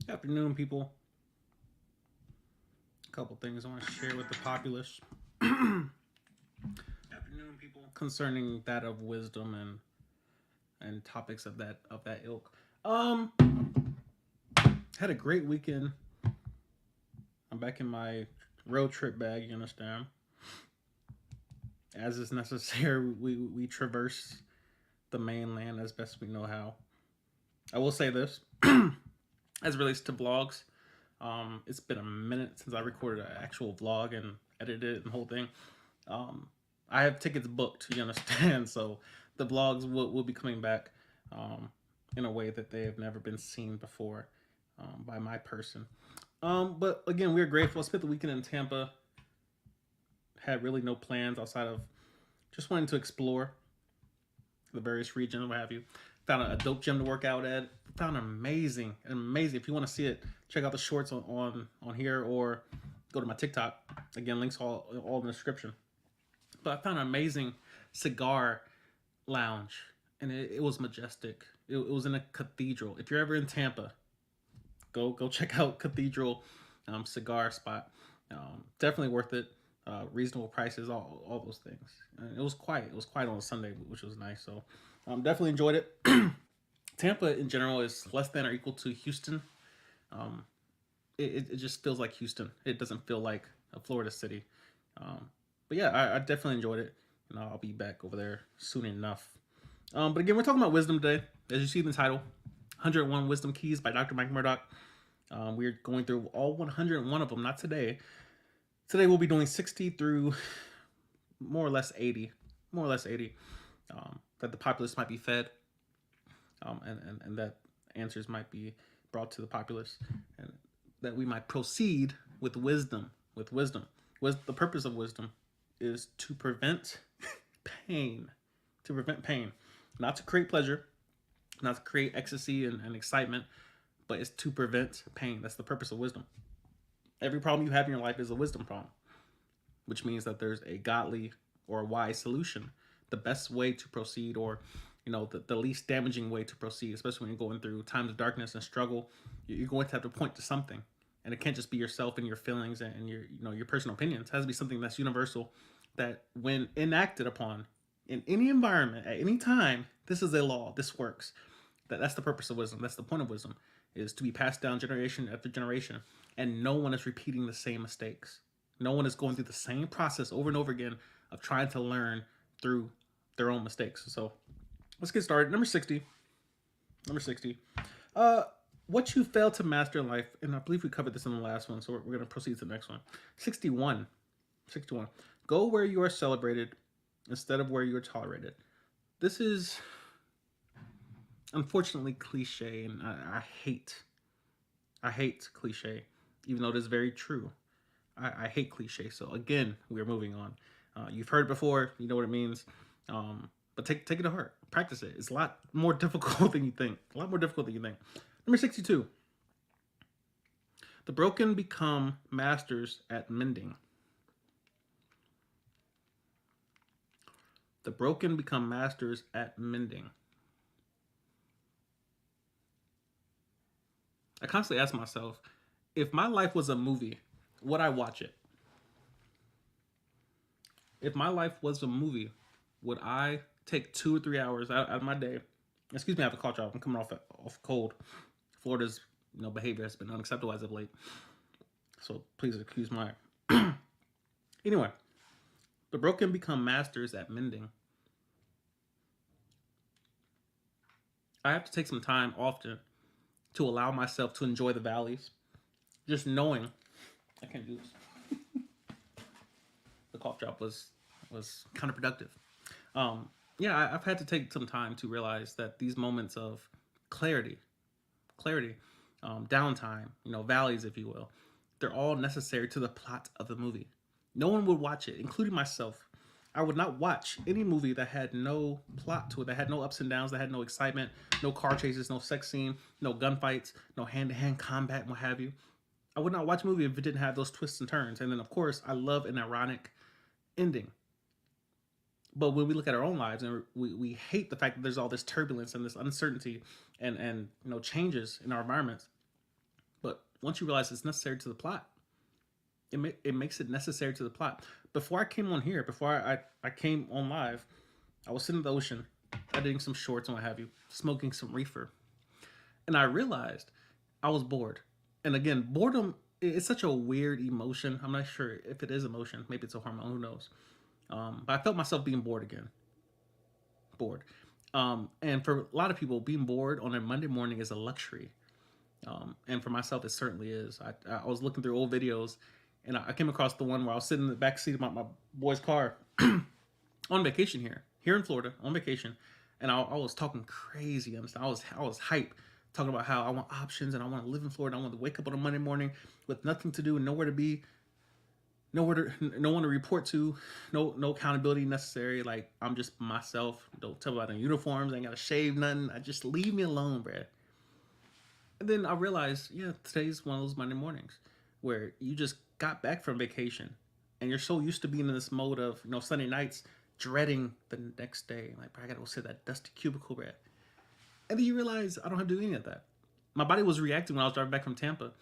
Afternoon, people. A couple things I want to share with the populace Afternoon, people. concerning that of wisdom and topics of that ilk. Um, had a great weekend. I'm back in my road trip bag. You understand? As is necessary, we traverse the mainland as best we know how. I will say this, as it relates to vlogs. It's been a minute since I recorded an actual vlog and edited it and the whole thing. Um, I have tickets booked, you understand? So the vlogs will be coming back um, in a way that they have never been seen before by my person. But again, we're grateful. I spent the weekend in Tampa. Had really no plans outside of just wanting to explore the various regions, what have you. Found a dope gym to work out at. Found amazing. If you want to see it, check out the shorts on here or go to my TikTok. Again, links all in the description. But I found an amazing cigar lounge, and it was majestic. It was in a cathedral. If you're ever in Tampa, go check out Cathedral Cigar Spot. Definitely worth it. Reasonable prices, all those things. And it was quiet. It was quiet on a Sunday, which was nice. So definitely enjoyed it. Tampa in general is less than or equal to Houston. Um, it just feels like Houston. It doesn't feel like a Florida city. But yeah, I definitely enjoyed it. And I'll be back over there soon enough. But again, we're talking about wisdom today. As you see in the title, 101 Wisdom Keys by Dr. Mike Murdock. We're going through all 101 of them, not today. Today we'll be doing 60 through more or less 80. More or less 80. That the populace might be fed. And that answers might be brought to the populace. And that we might proceed with wisdom. With wisdom. The purpose of wisdom is to prevent pain. To prevent pain. Not to create pleasure. Not to create ecstasy and excitement. But it's to prevent pain. That's the purpose of wisdom. Every problem you have in your life is a wisdom problem, which means that there's a godly or a wise solution. The best way to proceed, or the least damaging way to proceed, especially when you're going through times of darkness and struggle, you're going to have to point to something. And it can't just be yourself and your feelings and your personal opinions. It has to be something that's universal, that when enacted upon in any environment at any time, this is a law. This works. That's the purpose of wisdom. That's the point of wisdom, is to be passed down generation after generation, and no one is repeating the same mistakes. No one is going through the same process over and over again of trying to learn through their own mistakes. So let's get started. Number 60. Number 60. Uh, what you failed to master in life, and I believe we covered this in the last one, so we're going to proceed to the next one. 61. 61. Go where you are celebrated instead of where you are tolerated. This is unfortunately cliche, and I hate cliche, even though it is very true. I hate cliche. So again, we're moving on. You've heard it before. You know what it means. But take it to heart. Practice it. It's a lot more difficult than you think. A lot more difficult than you think. Number 62. The broken become masters at mending. The broken become masters at mending. I constantly ask myself, if my life was a movie, would I watch it? If my life was a movie, would I take 2 or 3 hours out of my day? Excuse me, I have a cough drop. I'm coming off cold. Florida's behavior has been unacceptable as of late. So please excuse my. Anyway, the broken become masters at mending. I have to take some time often to allow myself to enjoy the valleys. Just knowing I can't do this. The cough drop was counterproductive. Yeah, I've had to take some time to realize that these moments of clarity, clarity, downtime, valleys, if you will, they're all necessary to the plot of the movie. No one would watch it, including myself. I would not watch any movie that had no plot to it, that had no ups and downs, that had no excitement, no car chases, no sex scene, no gunfights, no hand-to-hand combat, and what have you. I would not watch a movie if it didn't have those twists and turns. And then, of course, I love an ironic ending. But when we look at our own lives, and we hate the fact that there's all this turbulence and this uncertainty and changes in our environments, once you realize it's necessary to the plot, it makes it necessary to the plot. Before I came on here, before I came on live, I was sitting in the ocean, editing some shorts and what have you, smoking some reefer, and I realized I was bored. And again, boredom is such a weird emotion. I'm not sure if it is emotion. Maybe it's a hormone. Who knows? But I felt myself being bored again. Bored. And for a lot of people, being bored on a Monday morning is a luxury. And for myself, it certainly is. I was looking through old videos, and I came across the one where I was sitting in the back seat of my boy's car on vacation here in Florida, on vacation, and I was talking crazy. I was hype, talking about how I want options and I want to live in Florida. I want to wake up on a Monday morning with nothing to do and nowhere to be, no one to report to, no accountability necessary. Like, I'm just myself. Don't tell me about the uniforms. I ain't gotta shave nothing. I just leave me alone, bruh. And then I realized, yeah, today's one of those Monday mornings where you just got back from vacation and you're so used to being in this mode of, Sunday nights dreading the next day. Like, I gotta go sit that dusty cubicle, bruh. And then you realize I don't have to do any of that. My body was reacting when I was driving back from Tampa, and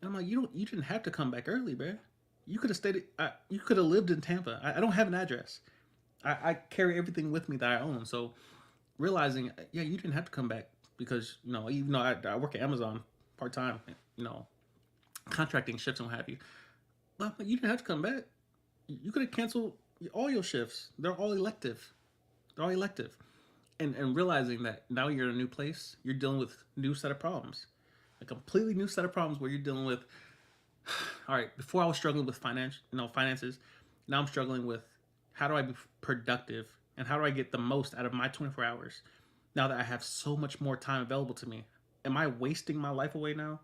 I'm like, you didn't have to come back early, bruh. You could have stayed. You could have lived in Tampa. I don't have an address. I carry everything with me that I own. So realizing, yeah, you didn't have to come back because even though I work at Amazon part time, contracting shifts and what have you. Well, you didn't have to come back. You could have canceled all your shifts. They're all elective. They're all elective. And realizing that now you're in a new place, you're dealing with a new set of problems, a completely new set of problems where you're dealing with. All right, before I was struggling with finances. Now I'm struggling with how do I be productive and how do I get the most out of my 24 hours now that I have so much more time available to me. Am I wasting my life away now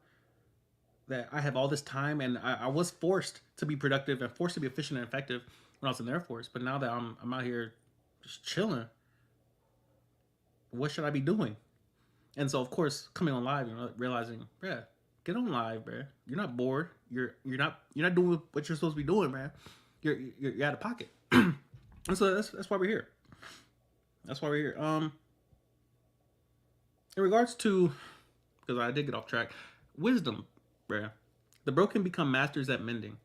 that I have all this time? And I was forced to be productive and forced to be efficient and effective when I was in the Air Force. But now that I'm out here just chilling, what should I be doing? And so, of course, coming on live and realizing, bruh, get on live, bruh. You're not bored. You're not doing what you're supposed to be doing, man. You're out of pocket. And so that's why we're here. That's why we're here. In regards to, because I did get off track, wisdom, bruh. The broken become masters at mending.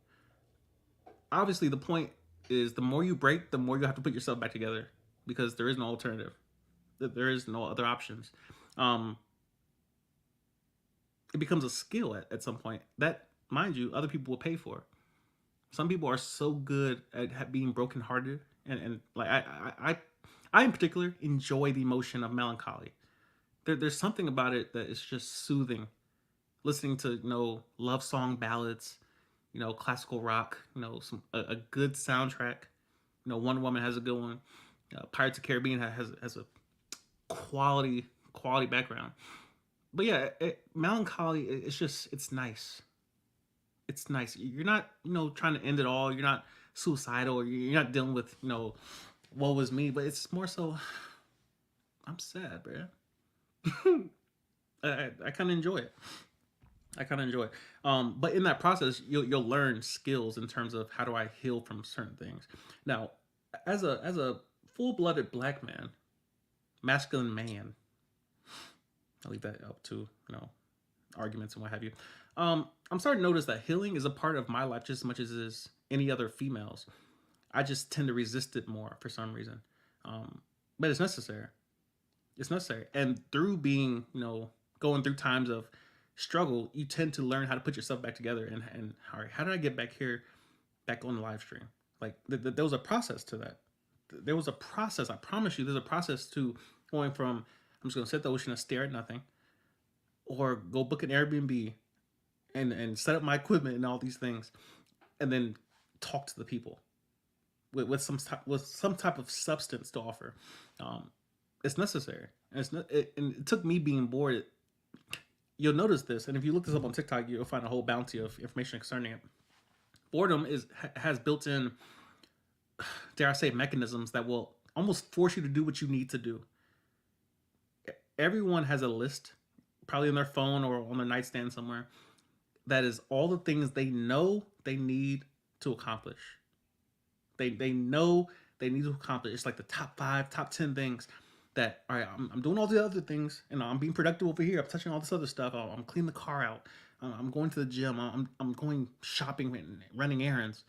Obviously, the point is the more you break, the more you have to put yourself back together because there is no alternative. There is no other options. It becomes a skill at some point that, mind you, other people will pay for. Some people are so good at being brokenhearted, and like I in particular enjoy the emotion of melancholy. There's something about it that is just soothing. Listening to love song ballads, classical rock, a good soundtrack. Wonder Woman has a good one. Pirates of the Caribbean has a quality background. But yeah, melancholy. It's nice. It's nice. You're not trying to end it all. You're not suicidal, or you're not dealing with woe was me. But it's more so, I'm sad, bro. I kind of enjoy it. But in that process, you'll learn skills in terms of how do I heal from certain things. Now, as a full-blooded black man, masculine man, I'll leave that up to arguments and what have you. I'm starting to notice that healing is a part of my life just as much as it is any other females. I just tend to resist it more for some reason, but it's necessary. It's necessary, and through being going through times of struggle, you tend to learn how to put yourself back together. And all right, how did I get back here, back on the live stream? Like there was a process to that. There was a process. I promise you, there's a process to going from I'm just gonna sit at the ocean and stare at nothing, or go book an Airbnb and set up my equipment and all these things, and then talk to the people with some type of substance to offer. It's necessary, and it took me being bored. You'll notice this, and if you look this up on TikTok, you'll find a whole bounty of information concerning it. Boredom has built-in, dare I say, mechanisms that will almost force you to do what you need to do. Everyone has a list, probably on their phone or on their nightstand somewhere, that is all the things they know they need to accomplish. They know they need to accomplish. It's like the top 5, top 10 things that, all right, I'm doing all the other things, and I'm being productive over here. I'm touching all this other stuff. I'm cleaning the car out. I'm going to the gym. I'm going shopping and running errands.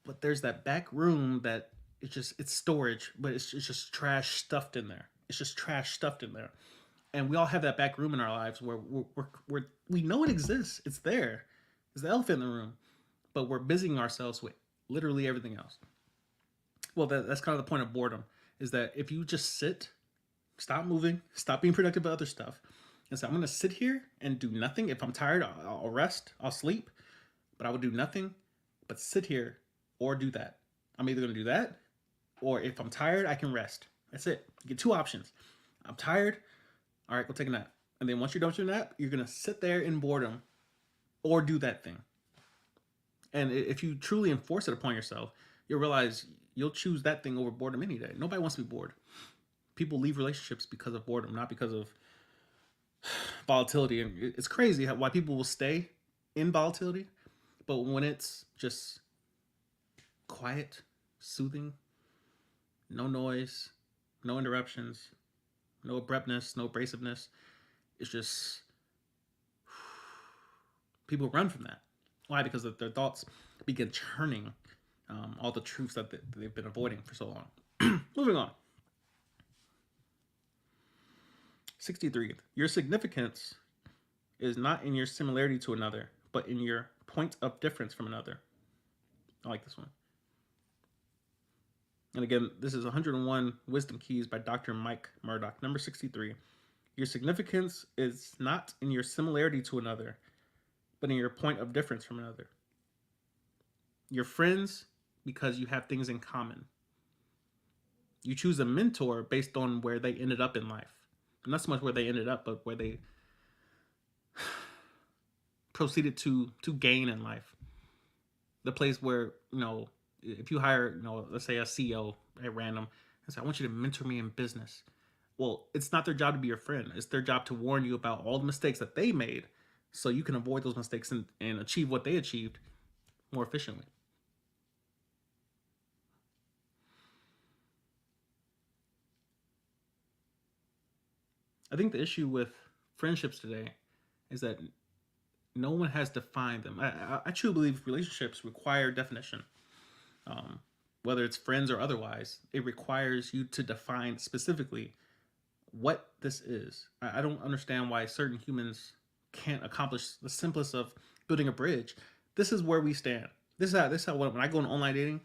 But there's that back room that it's storage, but it's just trash stuffed in there. It's just trash stuffed in there. And we all have that back room in our lives where we know it exists. It's there. It's the elephant in the room, but we're busying ourselves with literally everything else. Well, that's kind of the point of boredom, is that if you just sit, stop moving, stop being productive about other stuff, and say, I'm going to sit here and do nothing. If I'm tired, I'll rest, I'll sleep, but I will do nothing but sit here or do that. I'm either going to do that, or if I'm tired, I can rest. That's it. You get two options. I'm tired. All right, go take a nap. And then once you're done with your nap, you're going to sit there in boredom or do that thing. And if you truly enforce it upon yourself, you'll realize you'll choose that thing over boredom any day. Nobody wants to be bored. People leave relationships because of boredom, not because of volatility. And it's crazy why people will stay in volatility, but when it's just quiet, soothing, no noise, no interruptions, no abruptness, no abrasiveness, it's just people run from that. Why? Because their thoughts begin churning all the truths that they've been avoiding for so long. Moving on. 63. Your significance is not in your similarity to another, but in your point of difference from another. I like this one. And again, this is 101 Wisdom Keys by Dr. Mike Murdock. Number 63. Your significance is not in your similarity to another, but in your point of difference from another. You're friends because you have things in common. You choose a mentor based on where they ended up in life. Not so much where they ended up, but where they proceeded to gain in life. The place where, if you hire, let's say a CEO at random and say, I want you to mentor me in business. Well, it's not their job to be your friend. It's their job to warn you about all the mistakes that they made so you can avoid those mistakes and achieve what they achieved more efficiently. I think the issue with friendships today is that no one has defined them. I truly believe relationships require definition. Whether it's friends or otherwise, it requires you to define specifically what this is. I don't understand why certain humans can't accomplish the simplest of building a bridge. This is where we stand. This is how when I go on online dating,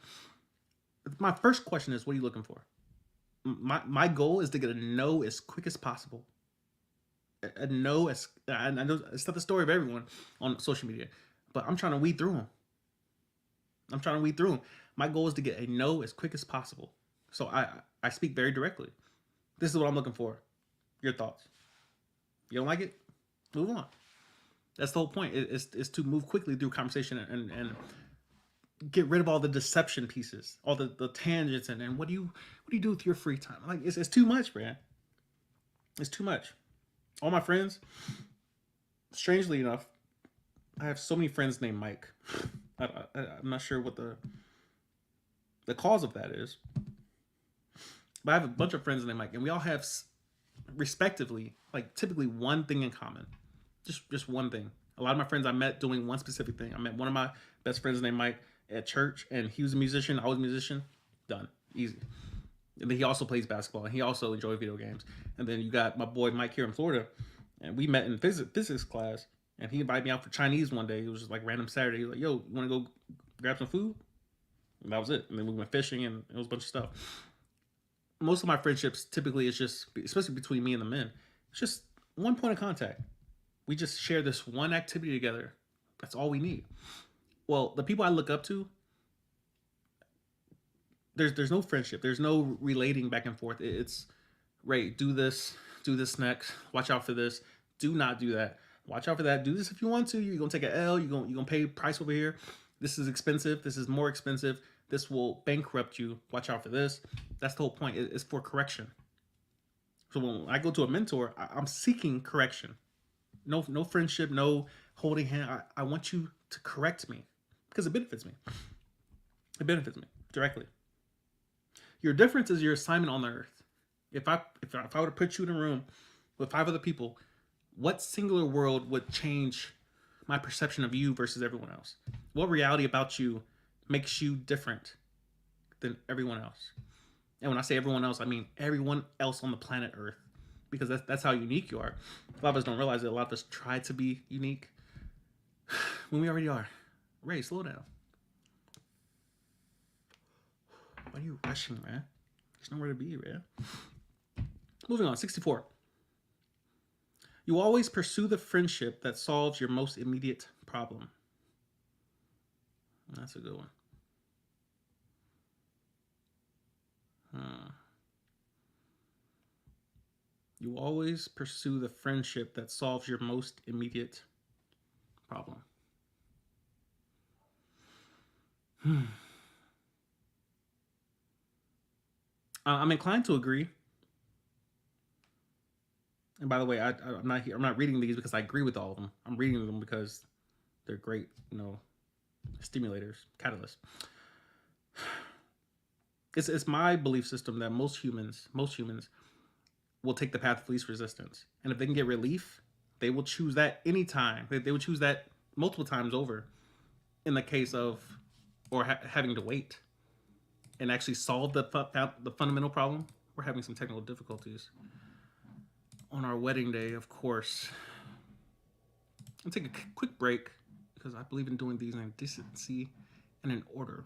my first question is, what are you looking for? My goal is to get a no as quick as possible. A no as I know it's not the story of everyone on social media, but I'm trying to weed through them. My goal is to get a no as quick as possible. So I speak very directly. This is what I'm looking for. Your thoughts. You don't like it? Move on. That's the whole point. Is to move quickly through conversation and get rid of all the deception pieces, all the tangents, and what do you do with your free time? Like it's too much, man. It's too much. All my friends, strangely enough, I have so many friends named Mike. I'm not sure what the cause of that is, but I have a bunch of friends named Mike, and we all have, respectively, like typically one thing in common, just one thing. A lot of my friends I met doing one specific thing. I met one of my best friends named Mike at church, and he was a musician. I was a musician. Done, easy. And then he also plays basketball, and he also enjoys video games. And then you got my boy Mike here in Florida, and we met in physics class, and he invited me out for Chinese one day. It was just like random Saturday. He was like, yo, you want to go grab some food? And that was it. And then we went fishing, and it was a bunch of stuff. Most of my friendships typically is just, especially between me and the men, it's just one point of contact. We just share this one activity together. That's all we need. Well, the people I look up to, there's no friendship. There's no relating back and forth. It's right, do this next. Watch out for this. Do not do that. Watch out for that. Do this if you want to. You're gonna take an L. You're gonna pay price over here. This is expensive. This is more expensive. This will bankrupt you. Watch out for this. That's the whole point. It's for correction. So when I go to a mentor, I'm seeking correction. No friendship. No holding hand. I want you to correct me because it benefits me. It benefits me directly. Your difference is your assignment on the earth. If I were to put you in a room with 5 other people, what singular world would change my perception of you versus everyone else? What reality about you makes you different than everyone else? And when I say everyone else, I mean everyone else on the planet Earth, because that's how unique you are. A lot of us don't realize that. A lot of us try to be unique when we already are. Ray, slow down. Why are you rushing, man? There's nowhere to be, man. Moving on, 64. You always pursue the friendship that solves your most immediate problem. That's a good one. You always pursue the friendship that solves your most immediate problem. I'm inclined to agree. And by the way, I'm not reading these because I agree with all of them. I'm reading them because they're great, stimulators, catalysts. It's my belief system that most humans will take the path of least resistance, and if they can get relief, they will choose that anytime. They will choose that multiple times over, in the case of having to wait and actually solve the fundamental problem. We're having some technical difficulties on our wedding day, of course. I'll take a quick break because I believe in doing these in decency and in order.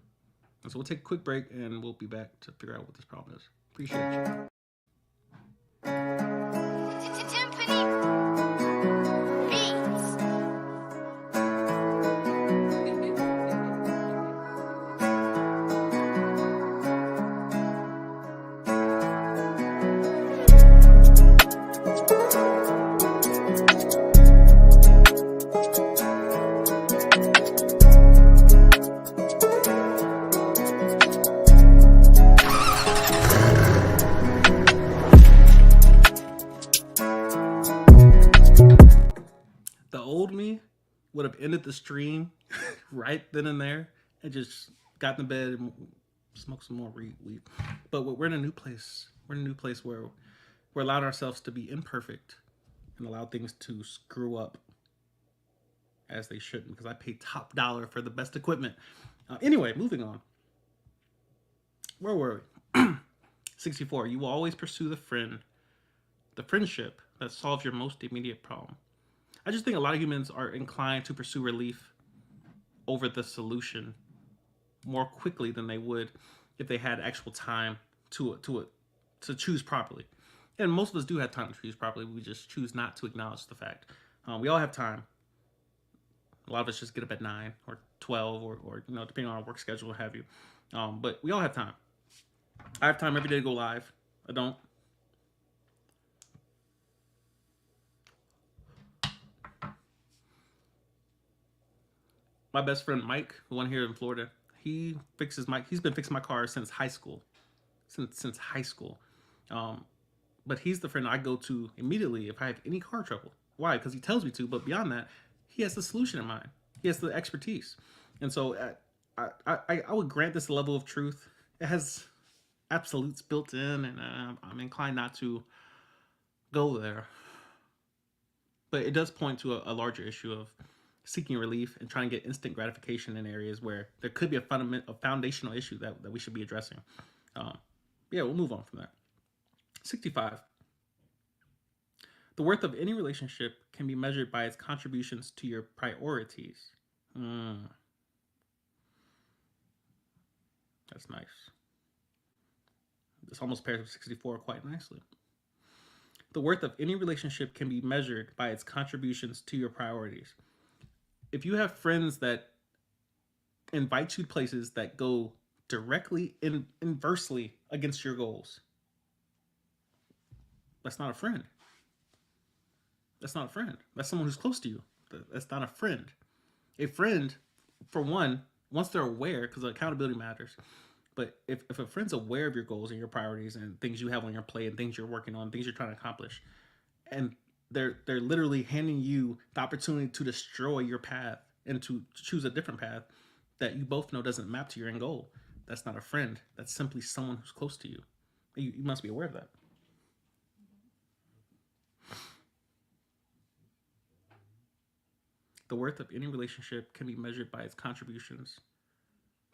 And so we'll take a quick break and we'll be back to figure out what this problem is. Appreciate you. Would have ended the stream right then and there and just got in the bed and smoked some more weed. But we're in a new place. We're in a new place where we're allowing ourselves to be imperfect and allow things to screw up as they shouldn't, because I paid top dollar for the best equipment. Anyway, moving on. Where were we? 64. You will always pursue the friendship that solves your most immediate problem. I just think a lot of humans are inclined to pursue relief over the solution more quickly than they would if they had actual time to choose properly. And most of us do have time to choose properly. We just choose not to acknowledge the fact. We all have time. A lot of us just get up at 9 or 12 or depending on our work schedule, what have you. But we all have time. I have time every day to go live. I don't. My best friend Mike, the one here in Florida, he fixes he's been fixing my car since high school. Since high school. But he's the friend I go to immediately if I have any car trouble. Why? Because he tells me to, but beyond that, he has the solution in mind. He has the expertise. And so I would grant this level of truth. It has absolutes built in, and I'm inclined not to go there. But it does point to a larger issue of seeking relief and trying to get instant gratification in areas where there could be a foundational issue that we should be addressing. Yeah, we'll move on from that. 65. The worth of any relationship can be measured by its contributions to your priorities. That's nice. This almost pairs with 64 quite nicely. The worth of any relationship can be measured by its contributions to your priorities. If you have friends that invite you to places that go directly inversely against your goals, that's not a friend. That's not a friend. That's someone who's close to you. That's not a friend. A friend, for one, once they're aware, because accountability matters, but if a friend's aware of your goals and your priorities and things you have on your plate and things you're working on, things you're trying to accomplish, and they're literally handing you the opportunity to destroy your path and to choose a different path that you both know doesn't map to your end goal, that's not a friend. That's simply someone who's close to you. You must be aware of that. The worth of any relationship can be measured by its contributions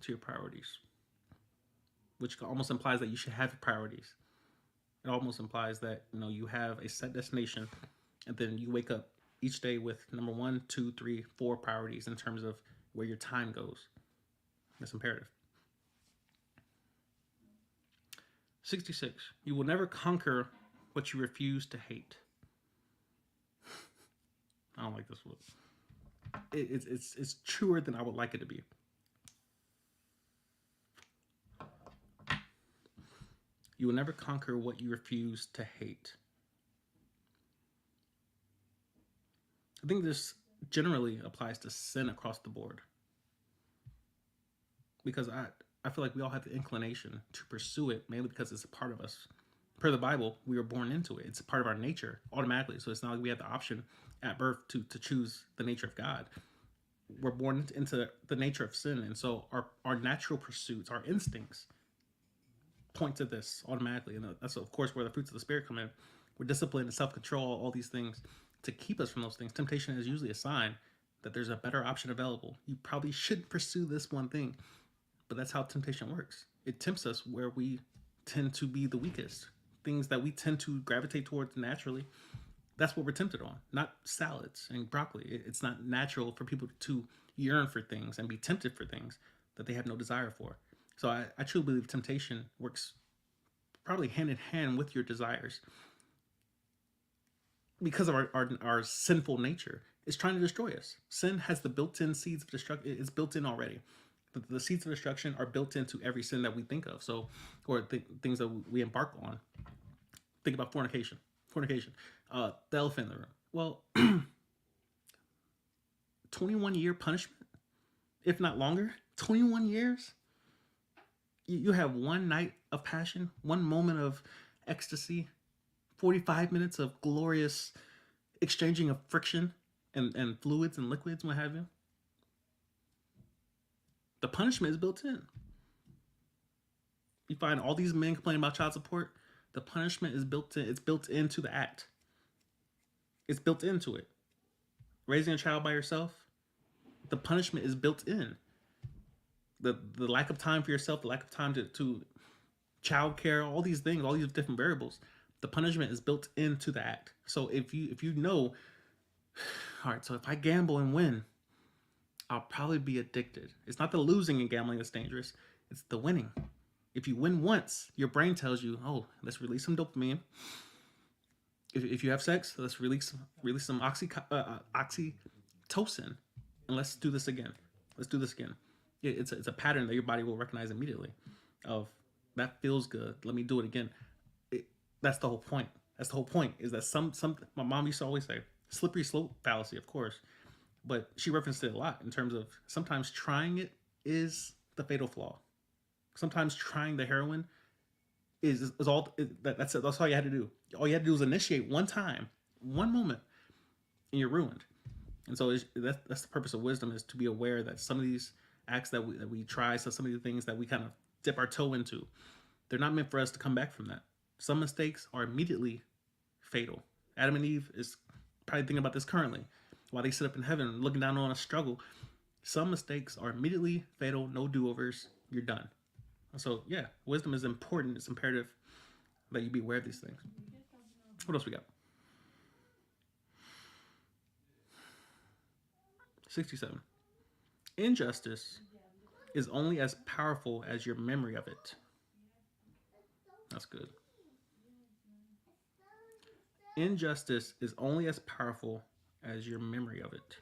to your priorities, which almost implies that you should have priorities. It almost implies that you have a set destination, and then you wake up each day with number one, two, three, four priorities in terms of where your time goes. That's imperative. 66. You will never conquer what you refuse to hate. I don't like this one. It's truer than I would like it to be. You will never conquer what you refuse to hate. I think this generally applies to sin across the board. Because I feel like we all have the inclination to pursue it, mainly because it's a part of us. Per the Bible, we were born into it. It's a part of our nature automatically. So it's not like we have the option at birth to choose the nature of God. We're born into the nature of sin. And so our natural pursuits, our instincts, point to this automatically. And that's, of course, where the fruits of the Spirit come in. We're disciplined and self-control, all these things to keep us from those things. Temptation is usually a sign that there's a better option available. You probably should pursue this one thing. But that's how temptation works. It tempts us where we tend to be the weakest. Things that we tend to gravitate towards naturally, that's what we're tempted on. Not salads and broccoli. It's not natural for people to yearn for things and be tempted for things that they have no desire for. So I truly believe temptation works probably hand in hand with your desires because of our sinful nature. It's trying to destroy us. Sin has the built-in seeds of destruction. It's built in already. The seeds of destruction are built into every sin that we think of. So, or things that we embark on. Think about fornication. The elephant in the room. Well, 21-year punishment, if not longer. 21 years. You have one night of passion, one moment of ecstasy, 45 minutes of glorious exchanging of friction and fluids and liquids, what have you. The punishment is built in. You find all these men complaining about child support. The punishment is built in. It's built into the act. It's built into it. Raising a child by yourself, the punishment is built in. The lack of time for yourself, the lack of time to child care, all these things, all these different variables, the punishment is built into the act. So if you know, all right, so if I gamble and win, I'll probably be addicted. It's not the losing in gambling that's dangerous. It's the winning. If you win once, your brain tells you, oh, let's release some dopamine. If you have sex, let's release some oxytocin. And let's do this again. It's a pattern that your body will recognize immediately of that feels good. Let me do it again. That's the whole point. Is that some my mom used to always say, slippery slope fallacy, of course. But she referenced it a lot in terms of sometimes trying it is the fatal flaw. Sometimes trying the heroin is all that's it. That's all you had to do. All you had to do was initiate one time, one moment, and you're ruined. And so that's the purpose of wisdom, is to be aware that some of these acts that we try, so some of the things that we kind of dip our toe into, they're not meant for us to come back from that. Some mistakes are immediately fatal. Adam and Eve is probably thinking about this currently. While they sit up in heaven looking down on a struggle, some mistakes are immediately fatal, no do-overs, you're done. So yeah, wisdom is important. It's imperative that you be aware of these things. What else we got? 67. Injustice is only as powerful as your memory of it. That's good. Injustice is only as powerful as your memory of it.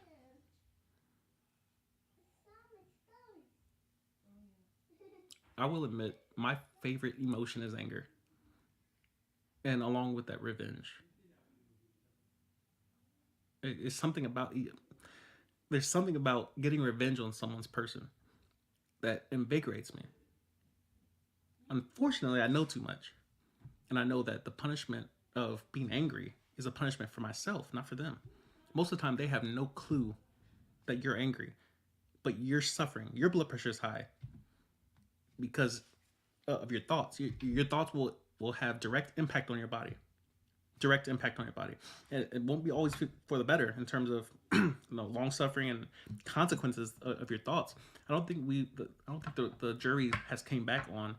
I will admit, my favorite emotion is anger. And along with that, revenge. It's something about, there's something about getting revenge on someone's person that invigorates me. Unfortunately, I know too much. And I know that the punishment of being angry is a punishment for myself, not for them. Most of the time, they have no clue that you're angry, but you're suffering. Your blood pressure is high because of your thoughts. Your thoughts will have direct impact on your body. direct impact on your body. And it won't be always for the better in terms of long suffering and consequences of your thoughts. I don't think the jury has came back on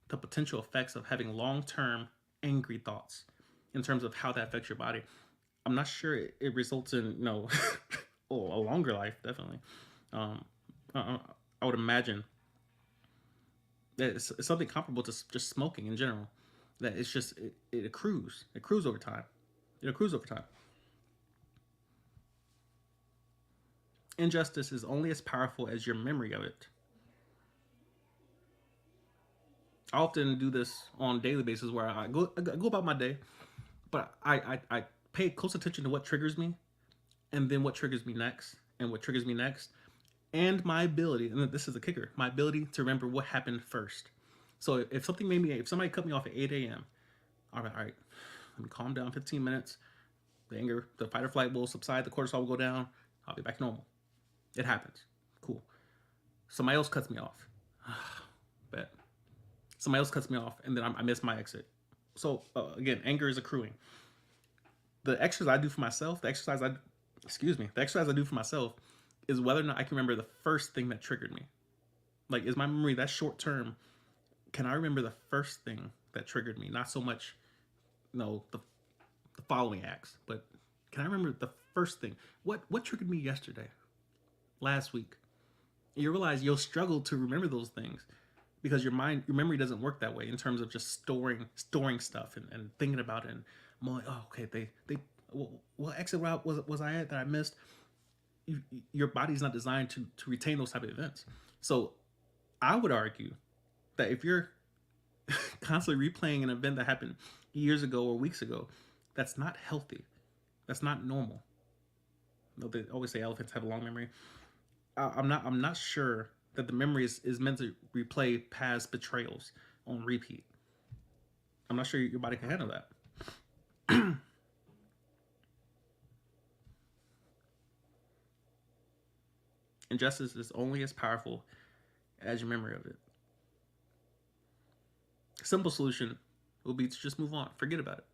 the potential effects of having long term angry thoughts in terms of how that affects your body. I'm not sure it results in a longer life. Definitely, um, I would imagine that it's something comparable to just smoking in general. That it's just it accrues. It accrues over time. It accrues over time. Injustice is only as powerful as your memory of it. I often do this on a daily basis where I go about my day, but I pay close attention to what triggers me, and then what triggers me next, and what triggers me next, and my ability. And this is the kicker: my ability to remember what happened first. So if somebody cut me off at 8 a.m., all right, let me calm down 15 minutes. The anger, the fight or flight will subside. The cortisol will go down. I'll be back to normal. It happens. Cool. Somebody else cuts me off. Bet. Somebody else cuts me off, and then I miss my exit. So again, anger is accruing. The exercise I do for myself, the exercise I do for myself is whether or not I can remember the first thing that triggered me. Like, is my memory that short term? Can I remember the first thing that triggered me? Not so much, the following acts, but can I remember the first thing? What triggered me yesterday, last week? You realize you'll struggle to remember those things because your memory doesn't work that way in terms of just storing stuff and thinking about it. And I'm like, oh, okay, they what exit route was I at that I missed? Your body's not designed to retain those type of events. So I would argue that if you're constantly replaying an event that happened years ago or weeks ago, that's not healthy. That's not normal. They always say elephants have a long memory. I'm not sure that the memory is meant to replay past betrayals on repeat. I'm not sure your body can handle that. Injustice is only as powerful as your memory of it. Simple solution will be to just move on. Forget about it.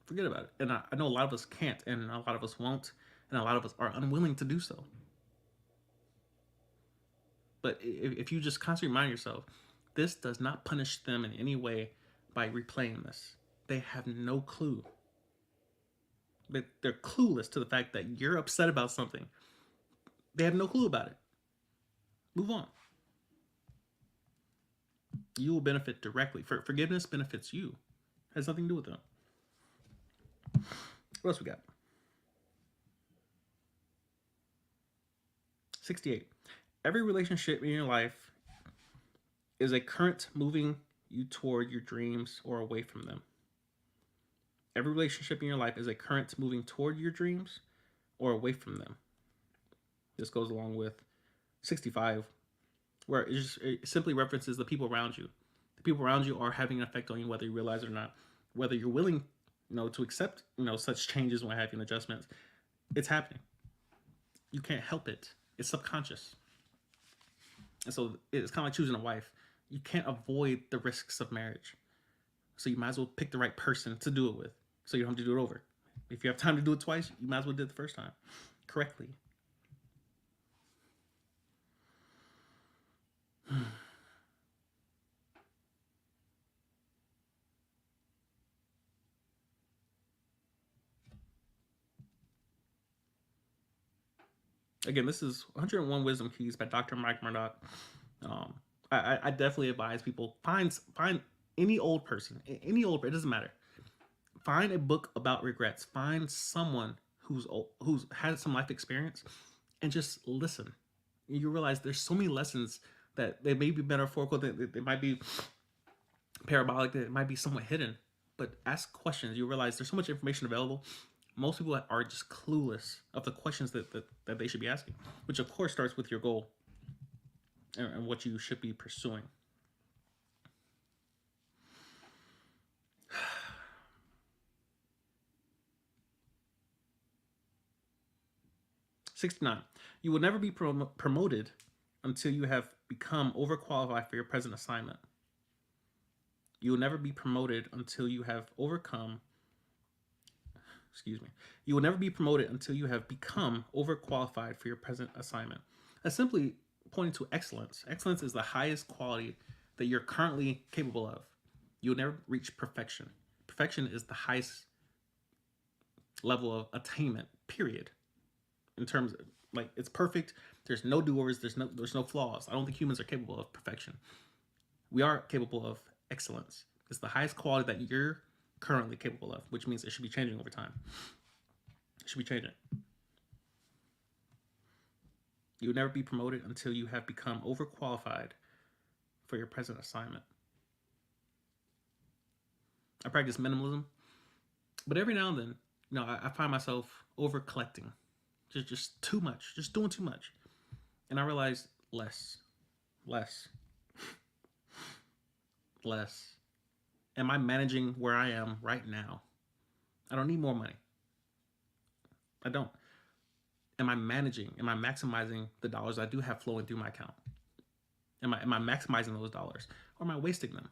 Forget about it. And I know a lot of us can't, and a lot of us won't, and a lot of us are unwilling to do so. But if you just constantly remind yourself, this does not punish them in any way by replaying this. They have no clue. They're clueless to the fact that you're upset about something. They have no clue about it. Move on. You will benefit directly. Forgiveness benefits you. It has nothing to do with them. What else we got? 68. Every relationship in your life is a current moving you toward your dreams or away from them. Every relationship in your life is a current moving toward your dreams or away from them. This goes along with 65, where it simply references the people around you. The people around you are having an effect on you, whether you realize it or not. Whether you're willing, to accept, such changes when having adjustments, it's happening. You can't help it. It's subconscious. And so it's kind of like choosing a wife. You can't avoid the risks of marriage. So you might as well pick the right person to do it with, so you don't have to do it over. If you have time to do it twice, you might as well do it the first time correctly. Again, this is 101 Wisdom Keys by Dr. Mike Murdock. Um, I definitely advise people find any old person, it doesn't matter. Find a book about regrets. Find someone who's had some life experience, and just listen. You realize there's so many lessons that they may be metaphorical, they might be parabolic, that it might be somewhat hidden. But ask questions. You realize there's so much information available. Most people are just clueless of the questions that they should be asking, which of course starts with your goal and what you should be pursuing. 69. You will never be promoted until you have become overqualified for your present assignment. You will never be promoted until you have overcome Excuse me. You will never be promoted until you have become overqualified for your present assignment. That's simply pointing to excellence. Excellence is the highest quality that you're currently capable of. You'll never reach perfection. Perfection is the highest level of attainment, period. In terms of, like, it's perfect. There's no do-overs, there's no flaws. I don't think humans are capable of perfection. We are capable of excellence. It's the highest quality that you're currently capable of, which means it should be changing over time. It should be changing. You will never be promoted until you have become overqualified for your present assignment. I practice minimalism, but every now and then, I find myself over collecting, just too much, just doing too much, and I realize less, less, less. Am I managing where I am right now? I don't need more money. I don't. Am I managing? Am I maximizing the dollars I do have flowing through my account? Am I maximizing those dollars, or am I wasting them?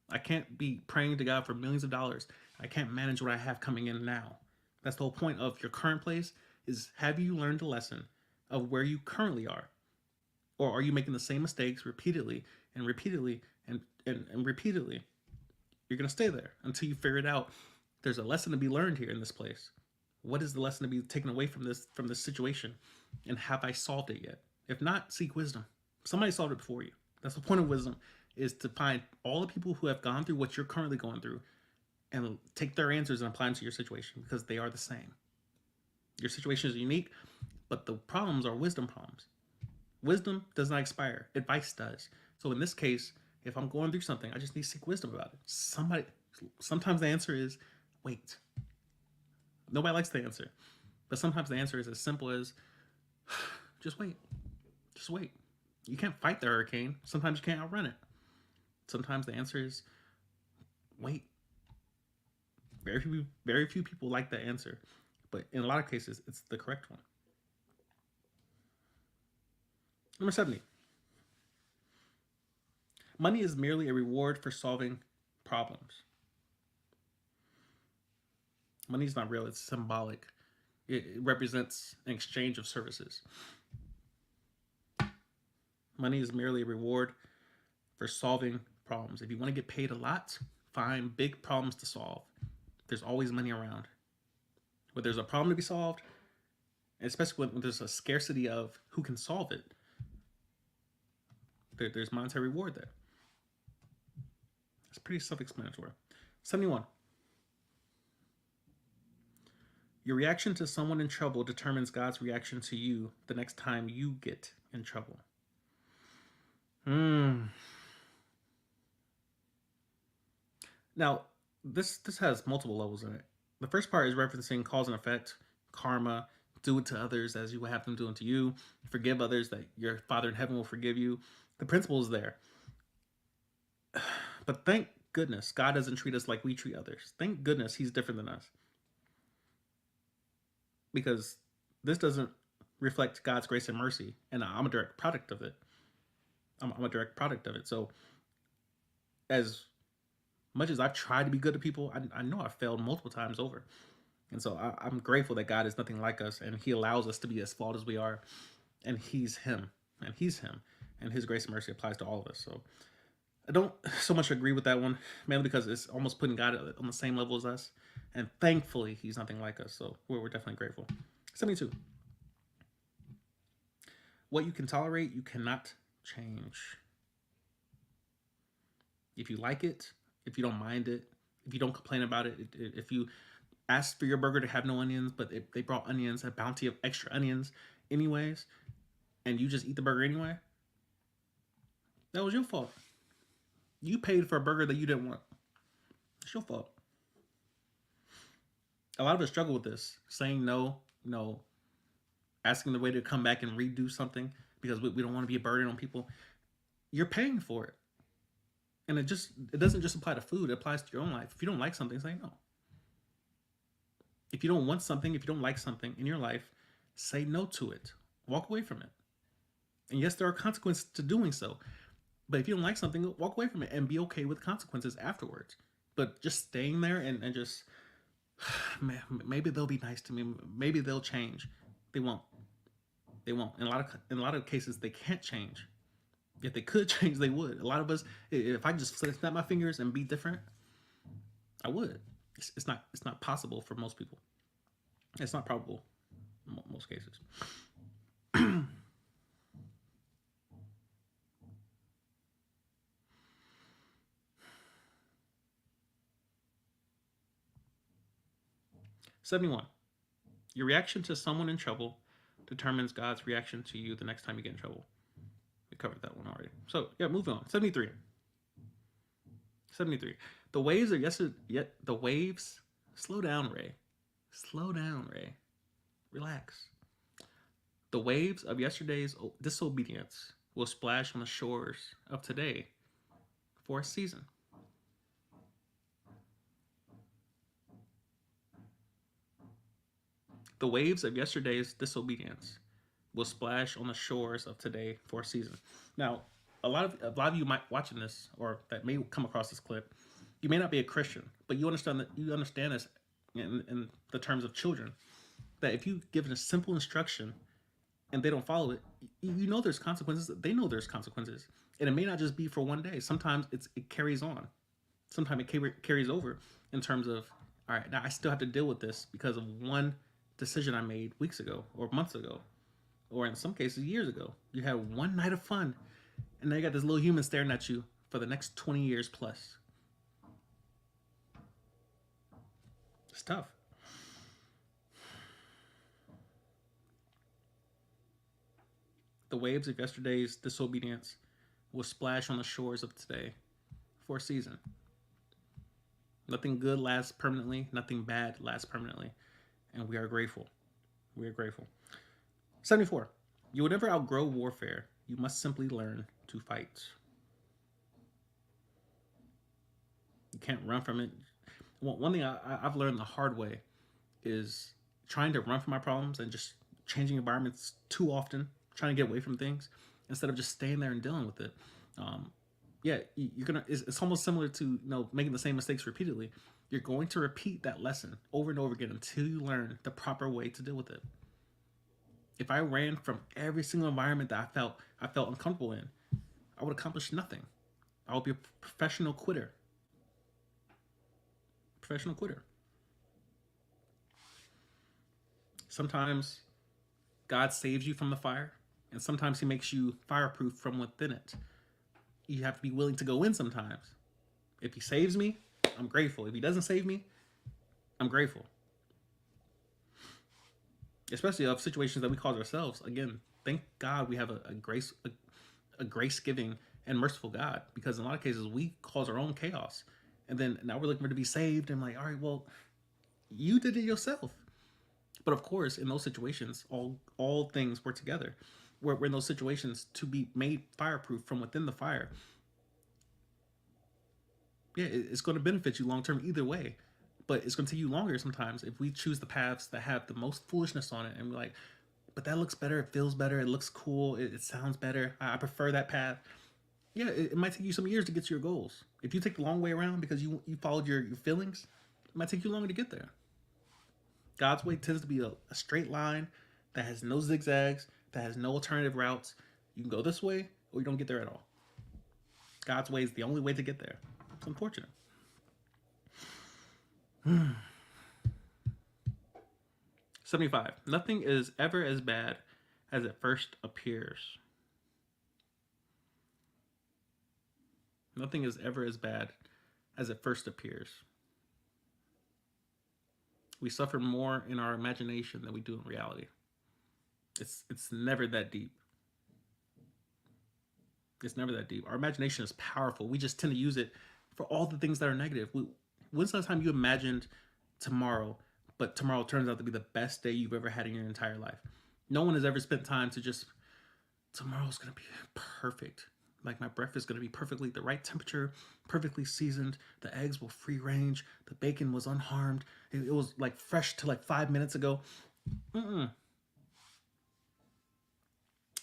I can't be praying to God for millions of dollars. I can't manage what I have coming in now. That's the whole point of your current place, is have you learned the lesson of where you currently are? Or are you making the same mistakes repeatedly and repeatedly and repeatedly? You're going to stay there until you figure it out. There's a lesson to be learned here in this place. What is the lesson to be taken away from this situation? And have I solved it yet? If not, seek wisdom. Somebody solved it before you. That's the point of wisdom, is to find all the people who have gone through what you're currently going through and take their answers and apply them to your situation, because they are the same. Your situation is unique, but the problems are wisdom problems. Wisdom does not expire. Advice does. So in this case, if I'm going through something, I just need to seek wisdom about it. Sometimes the answer is wait. Nobody likes the answer, but sometimes the answer is as simple as just wait. Just wait. You can't fight the hurricane. Sometimes you can't outrun it. Sometimes the answer is wait. Very few people like that answer, but in a lot of cases, it's the correct one. Number 70. Money is merely a reward for solving problems. Money is not real, it's symbolic. It represents an exchange of services. Money is merely a reward for solving problems. If you want to get paid a lot, find big problems to solve. There's always money around. When there's a problem to be solved, especially when there's a scarcity of who can solve it, there's monetary reward there. It's pretty self-explanatory. 71. Your reaction to someone in trouble determines God's reaction to you the next time you get in trouble. Now, this has multiple levels in it. The first part is referencing cause and effect, karma, do it to others as you would have them do unto you, forgive others that your Father in heaven will forgive you. The principle is there. But thank goodness God doesn't treat us like we treat others. Thank goodness he's different than us. Because this doesn't reflect God's grace and mercy, and I'm a direct product of it. I'm a direct product of it. So as much as I've tried to be good to people, I know I've failed multiple times over. And so I'm grateful that God is nothing like us, and he allows us to be as flawed as we are, and he's him, and his grace and mercy applies to all of us. So I don't so much agree with that one, mainly because it's almost putting God on the same level as us, and thankfully he's nothing like us. So we're definitely grateful. 72. What you can tolerate, you cannot change. If you like it, if you don't mind it, if you don't complain about it, if you ask for your burger to have no onions, but they brought onions, a bounty of extra onions anyways, and you just eat the burger anyway, that was your fault. You paid for a burger that you didn't want. It's your fault. A lot of us struggle with this, saying no, asking the waiter to come back and redo something because we don't want to be a burden on people. You're paying for it. And it doesn't just apply to food, it applies to your own life. If you don't like something, say no. If you don't want something, if you don't like something in your life, say no to it. Walk away from it. And yes, there are consequences to doing so. But if you don't like something, walk away from it and be okay with consequences afterwards. But just staying there and just Maybe they'll be nice to me. Maybe they'll change. They won't. They won't. In a lot of cases, they can't change. If they could change, they would. A lot of us, if I just snap my fingers and be different, I would. It's not possible for most people. It's not probable in most cases. 71. Your reaction to someone in trouble determines God's reaction to you the next time you get in trouble. We covered that one already. So yeah, moving on. 73. 73. The waves are yesterday. Yet the waves. Slow down, Ray. Slow down, Ray. Relax. The waves of yesterday's disobedience will splash on the shores of today for a season. The waves of yesterday's disobedience will splash on the shores of today for a season. Now, a lot of you might watching this or that may come across this clip. You may not be a Christian, but you understand this in the terms of children. That if you give a simple instruction and they don't follow it, you know there's consequences. They know there's consequences, and it may not just be for one day. Sometimes it carries on. Sometimes it carries over in terms of, all right, now I still have to deal with this because of one decision I made weeks ago or months ago, or in some cases years ago. You had one night of fun, and now you got this little human staring at you for the next 20 years plus. It's tough. The waves of yesterday's disobedience will splash on the shores of today for a season. Nothing good lasts permanently, nothing bad lasts permanently, and we are grateful. We are grateful. 74. You will never outgrow warfare. You must simply learn to fight. You can't run from it. One thing I've learned the hard way is trying to run from my problems and just changing environments too often, trying to get away from things instead of just staying there and dealing with it. Yeah, you're gonna. It's almost similar to making the same mistakes repeatedly. You're going to repeat that lesson over and over again until you learn the proper way to deal with it. If I ran from every single environment that I felt uncomfortable in, I would accomplish nothing. I would be a professional quitter. Professional quitter. Sometimes God saves you from the fire, and sometimes He makes you fireproof from within it. You have to be willing to go in sometimes. If He saves me, I'm grateful. If He doesn't save me, I'm grateful. Especially of situations that we cause ourselves. Again, thank God we have a grace giving and merciful God, because in a lot of cases we cause our own chaos, and then now we're looking for to be saved. And I'm like, all right, well, you did it yourself. But of course, in those situations, all things work together. We're in those situations to be made fireproof from within the fire. Yeah, it's going to benefit you long term either way, but it's going to take you longer sometimes if we choose the paths that have the most foolishness on it, and we're like, but that looks better, it feels better, it looks cool, it sounds better, I prefer that path. Yeah, it might take you some years to get to your goals. If you take the long way around because you followed your feelings, it might take you longer to get there. God's way tends to be a straight line that has no zigzags, that has no alternative routes. You can go this way or you don't get there at all. God's way is the only way to get there. It's unfortunate. 75. Nothing is ever as bad as it first appears. Nothing is ever as bad as it first appears. We suffer more in our imagination than we do in reality. It's never that deep. It's never that deep. Our imagination is powerful. We just tend to use it for all the things that are negative. When's the last time you imagined tomorrow, but tomorrow turns out to be the best day you've ever had in your entire life? No one has ever spent time to just, tomorrow's going to be perfect. Like my breakfast is going to be perfectly the right temperature, perfectly seasoned. The eggs will free range. The bacon was unharmed. It was like fresh to like 5 minutes ago. Mm-mm.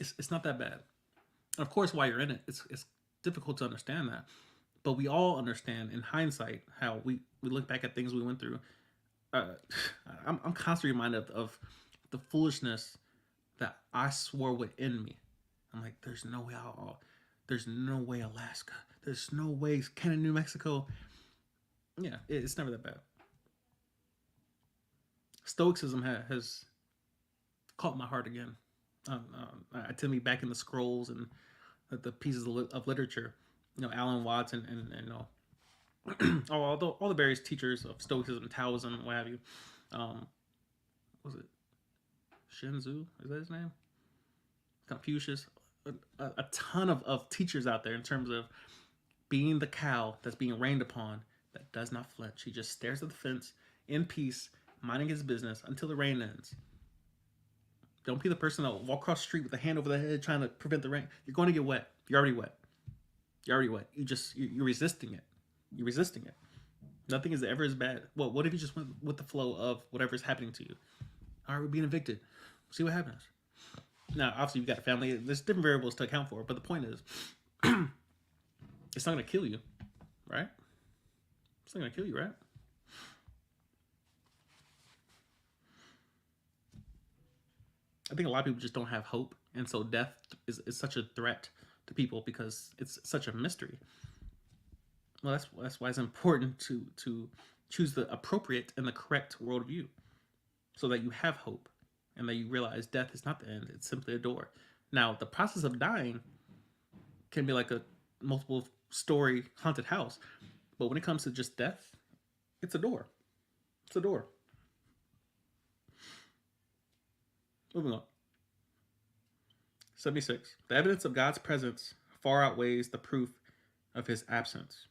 It's not that bad. And of course, while you're in it, it's difficult to understand that. But we all understand in hindsight how we look back at things we went through. uh, I'm constantly reminded of the foolishness that I swore within me. I'm like, there's no way Alaska. There's no way Canada, New Mexico. Yeah, it's never that bad. Stoicism has caught my heart again. I tend to be back in the scrolls and the pieces of literature. Alan Watts and all the various teachers of Stoicism, Taoism, what have you. Um, was it Shinzu? Is that his name? Confucius. A ton of teachers out there in terms of being the cow that's being rained upon that does not flinch. He just stares at the fence in peace, minding his business until the rain ends. Don't be the person that will walk across the street with a hand over the head trying to prevent the rain. You're going to get wet. You're already wet. You're already wet. You're resisting it. You're resisting it. Nothing is ever as bad. Well, what if you just went with the flow of whatever's happening to you? All right, we're being evicted. See what happens. Now, obviously, you've got a family. There's different variables to account for, but the point is, it's not going to kill you, right? It's not going to kill you, right? I think a lot of people just don't have hope, and so death is such a threat to people because it's such a mystery. Well, that's why it's important to choose the appropriate and the correct worldview, so that you have hope, and that you realize death is not the end; it's simply a door. Now, the process of dying can be like a multiple story haunted house, but when it comes to just death, it's a door. It's a door. Moving on. 76. The evidence of God's presence far outweighs the proof of his absence.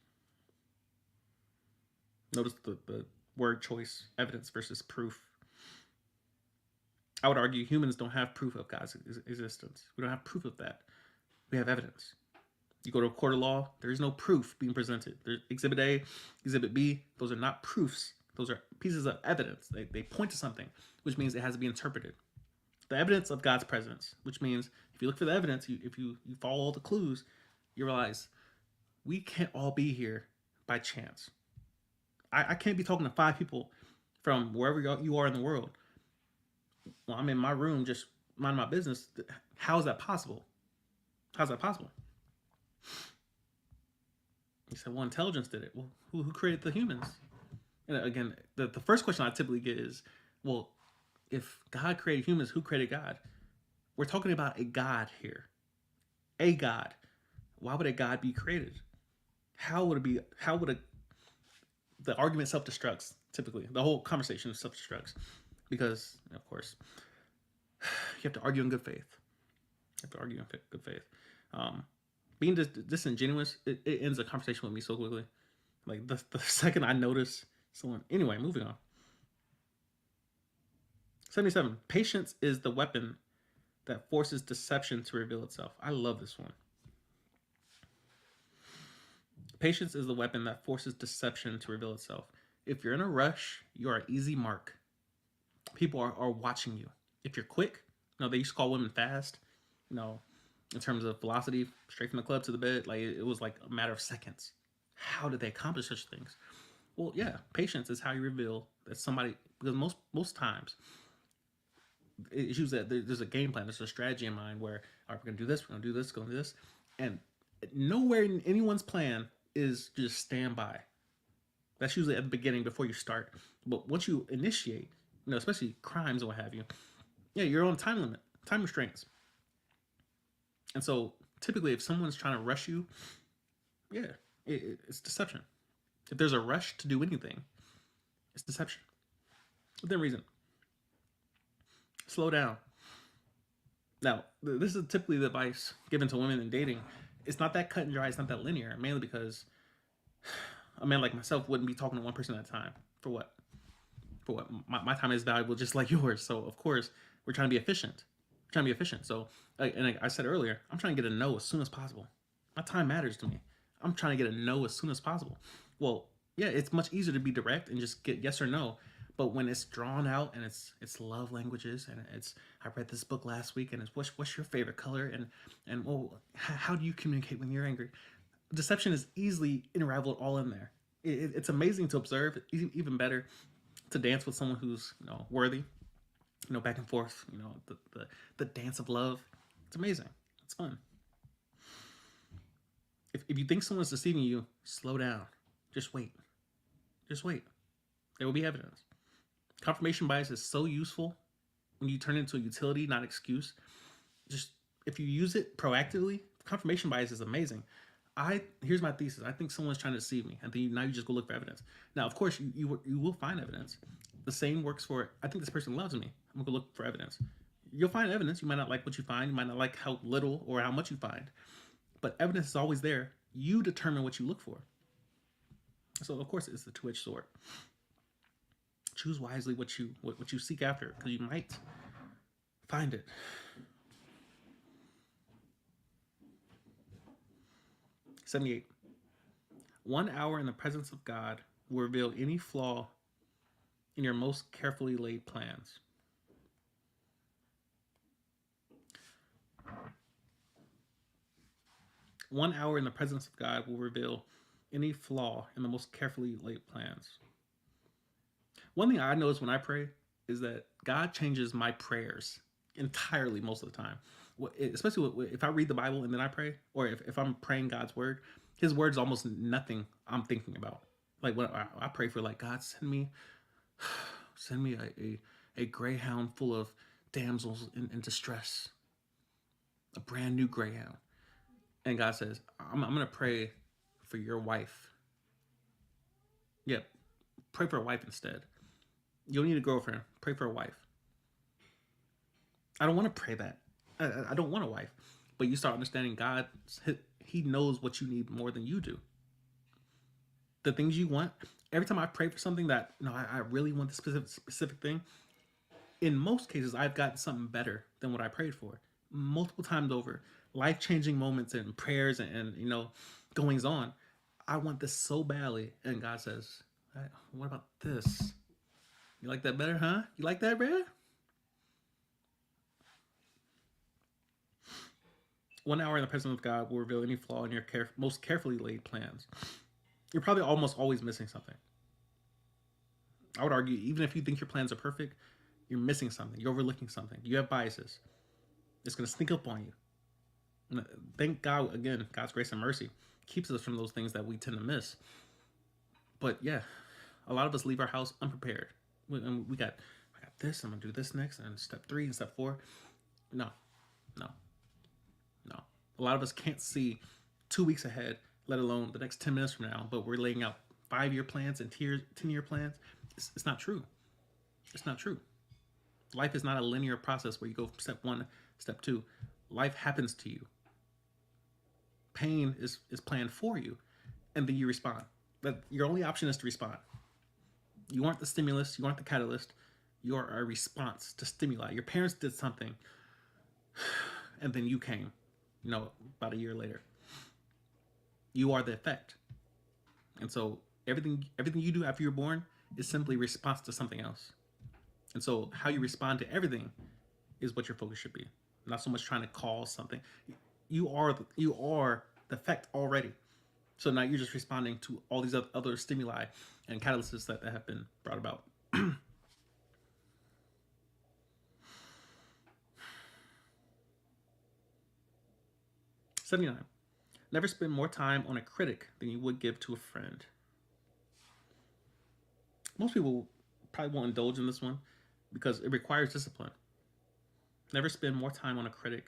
Notice the word choice, evidence versus proof. I would argue humans don't have proof of God's existence. We don't have proof of that. We have evidence. You go to a court of law, there is no proof being presented. There's Exhibit A, Exhibit B. Those are not proofs. Those are pieces of evidence. They point to something, which means it has to be interpreted. The evidence of God's presence, which means if you look for the evidence, if you follow all the clues, you realize we can't all be here by chance. I can't be talking to 5 people from wherever you are in the world. Well, I'm in my room just minding my business. How is that possible? How's that possible? He said, well, intelligence did it. Well, who created the humans? And again, the first question I typically get is, well, if God created humans, who created God? We're talking about a God here. A God. Why would a God be created? How would it be? The argument self-destructs, typically. The whole conversation self-destructs. Because, of course, you have to argue in good faith. You have to argue in good faith. Being disingenuous, it ends a conversation with me so quickly. Like, the second I notice someone... Anyway, moving on. 77. Patience is the weapon that forces deception to reveal itself. I love this one. Patience is the weapon that forces deception to reveal itself. If you're in a rush, you are an easy mark. People are watching you. If you're quick, they used to call women fast, in terms of velocity, straight from the club to the bed. Like, it was like a matter of seconds. How did they accomplish such things? Well, yeah, patience is how you reveal that somebody, because most times, it's usually that there's a game plan, there's a strategy in mind where, all right, we're going to do this, we're going to do this, going to do this. And nowhere in anyone's plan is just stand by. That's usually at the beginning before you start. But once you initiate, especially crimes and what have you, yeah, you're on time limit, time restraints. And so typically if someone's trying to rush you, yeah, it's deception. If there's a rush to do anything, it's deception. Within reason. Slow down. Now, this is typically the advice given to women in dating. It's not that cut and dry. It's not that linear, mainly because a man like myself wouldn't be talking to one person at a time. For what? My time is valuable just like yours. So, of course, we're trying to be efficient. So, and I said earlier, I'm trying to get a no as soon as possible. My time matters to me. I'm trying to get a no as soon as possible. Well, yeah, it's much easier to be direct and just get yes or no. But when it's drawn out and it's love languages and it's, I read this book last week and it's what's your favorite color and well, how do you communicate when you're angry? Deception is easily unraveled all in there. It's amazing to observe, even better to dance with someone who's, worthy, back and forth, the dance of love. It's amazing. It's fun. If you think someone's deceiving you, slow down. Just wait. Just wait. There will be evidence. Confirmation bias is so useful when you turn it into a utility, not excuse. Just if you use it proactively, confirmation bias is amazing. Here's my thesis. I think someone's trying to deceive me, and then now you just go look for evidence. Now, of course, you will find evidence. The same works for, I think this person loves me. I'm gonna go look for evidence. You'll find evidence. You might not like what you find. You might not like how little or how much you find, but evidence is always there. You determine what you look for. So of course, it's the two-edged sword. Choose wisely what you seek after, because you might find it. $78. 1 hour in the presence of God will reveal any flaw in your most carefully laid plans. One hour in the presence of God will reveal any flaw in the most carefully laid plans. One thing I notice when I pray is that God changes my prayers entirely most of the time. Especially if I read the Bible and then I pray, or if I'm praying God's word, his word's almost nothing I'm thinking about. Like when I pray for, like, God, send me a greyhound full of damsels in distress, a brand new greyhound. And God says, I'm going to pray for your wife. Yeah, pray for a wife instead. You don't need a girlfriend. Pray for a wife. I don't want to pray that. I don't want a wife. But you start understanding God, he knows what you need more than you do. The things you want, every time I pray for something that, I really want this specific thing, in most cases, I've gotten something better than what I prayed for. Multiple times over. Life-changing moments and prayers and goings on. I want this so badly. And God says, what about this? You like that better, huh? You like that, bro? 1 hour in the presence of God will reveal any flaw in your most carefully laid plans. You're probably almost always missing something. I would argue, even if you think your plans are perfect, you're missing something. You're overlooking something. You have biases. It's going to sneak up on you. Thank God, again, God's grace and mercy keeps us from those things that we tend to miss. But yeah, a lot of us leave our house unprepared. I got this, I'm going to do this next, and step 3 and step 4. No. A lot of us can't see 2 weeks ahead, let alone the next 10 minutes from now, but we're laying out 5-year plans and 10-year plans. It's not true. It's not true. Life is not a linear process where you go from step 1, step 2. Life happens to you. Pain is planned for you, and then you respond. But your only option is to respond. You aren't the stimulus. You aren't the catalyst. You are a response to stimuli. Your parents did something, and then you came, about a year later. You are the effect. And so everything you do after you're born is simply response to something else. And so how you respond to everything is what your focus should be. Not so much trying to cause something. You are the effect already. So now you're just responding to all these other stimuli and catalysts that have been brought about. 79. Never spend more time on a critic than you would give to a friend. Most people probably won't indulge in this one because it requires discipline. Never spend more time on a critic